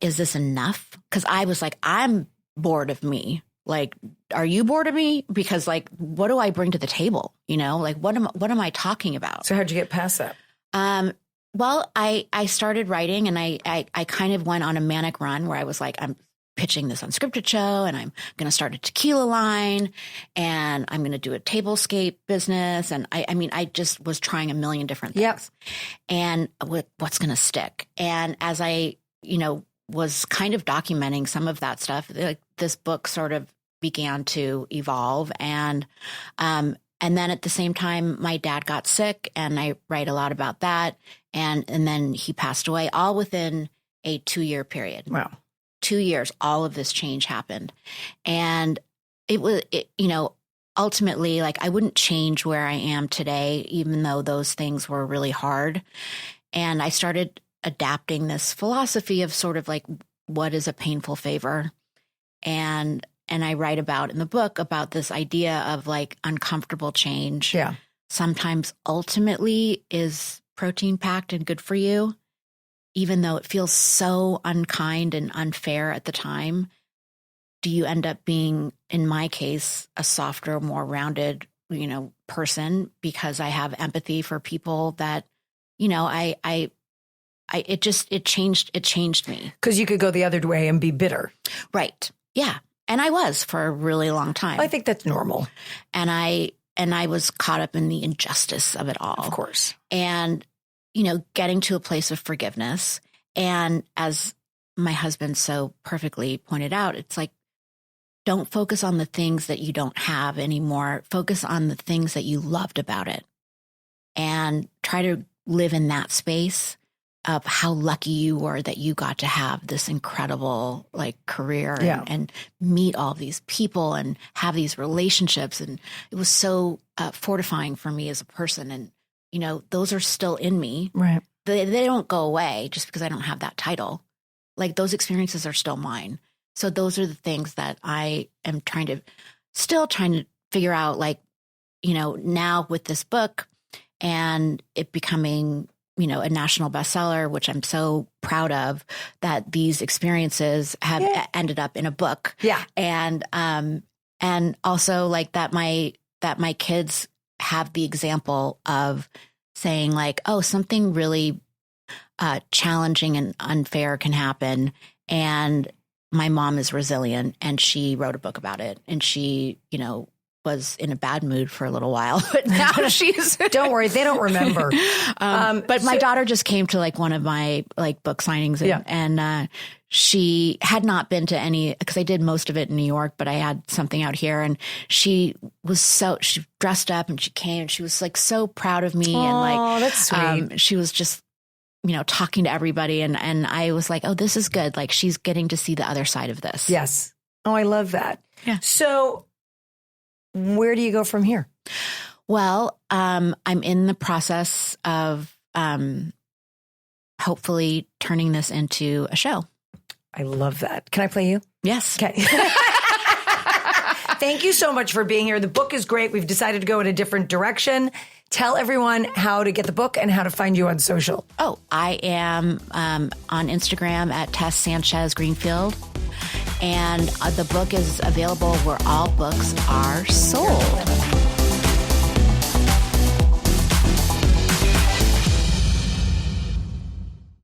Is this enough? Because I was like, I'm bored of me. Like, are you bored of me? Because like, what do I bring to the table? Like, what am I talking about? So how'd you get past that? Well, I started writing, and I kind of went on a manic run where I was like, I'm pitching this unscripted show, and I'm going to start a tequila line, and I'm going to do a tablescape business. And I just was trying a million different things. Yep. And what's going to stick. And as I, was kind of documenting some of that stuff, like, this book sort of began to evolve. And then at the same time, my dad got sick, and I write a lot about that. And then he passed away, all within a 2-year period. Wow. 2 years, all of this change happened. And it was, ultimately, like, I wouldn't change where I am today, even though those things were really hard. And I started adapting this philosophy of sort of like, what is a painful favor? And I write about in the book about this idea of like uncomfortable change. Yeah. Sometimes ultimately is protein packed and good for you, even though it feels so unkind and unfair at the time. Do you end up being, in my case, a softer, more rounded, person, because I have empathy for people that, it changed me. Because you could go the other way and be bitter. Right. Yeah. And I was for a really long time. I think that's normal. And I was caught up in the injustice of it all. Of course. And, getting to a place of forgiveness. And as my husband so perfectly pointed out, it's like, don't focus on the things that you don't have anymore. Focus on the things that you loved about it. And try to live in that space of how lucky you were that you got to have this incredible career and meet all these people and have these relationships. And it was so fortifying for me as a person. And, those are still in me. Right. They don't go away just because I don't have that title. Those experiences are still mine. So those are the things that I am still trying to figure out, now with this book and it becoming, a national bestseller, which I'm so proud of, that these experiences have ended up in a book. Yeah. And also that my kids have the example of saying something really challenging and unfair can happen. And my mom is resilient and she wrote a book about it. And she, was in a bad mood for a little while, but now she's don't worry, they don't remember. But my daughter just came to one of my book signings and she had not been to any, because I did most of it in New York, but I had something out here, and she dressed up and she came and she was so proud of me. Oh, that's sweet. She was just, talking to everybody. And I was like, oh, this is good. She's getting to see the other side of this. Yes. Oh, I love that. Yeah. So where do you go from here? Well, I'm in the process of hopefully turning this into a show. I love that. Can I play you? Yes. Okay. Thank you so much for being here. The book is great. We've decided to go in a different direction. Tell everyone how to get the book and how to find you on social. Oh, I am on Instagram at TESS SANCHEZ Greenfield. And the book is available where all books are sold.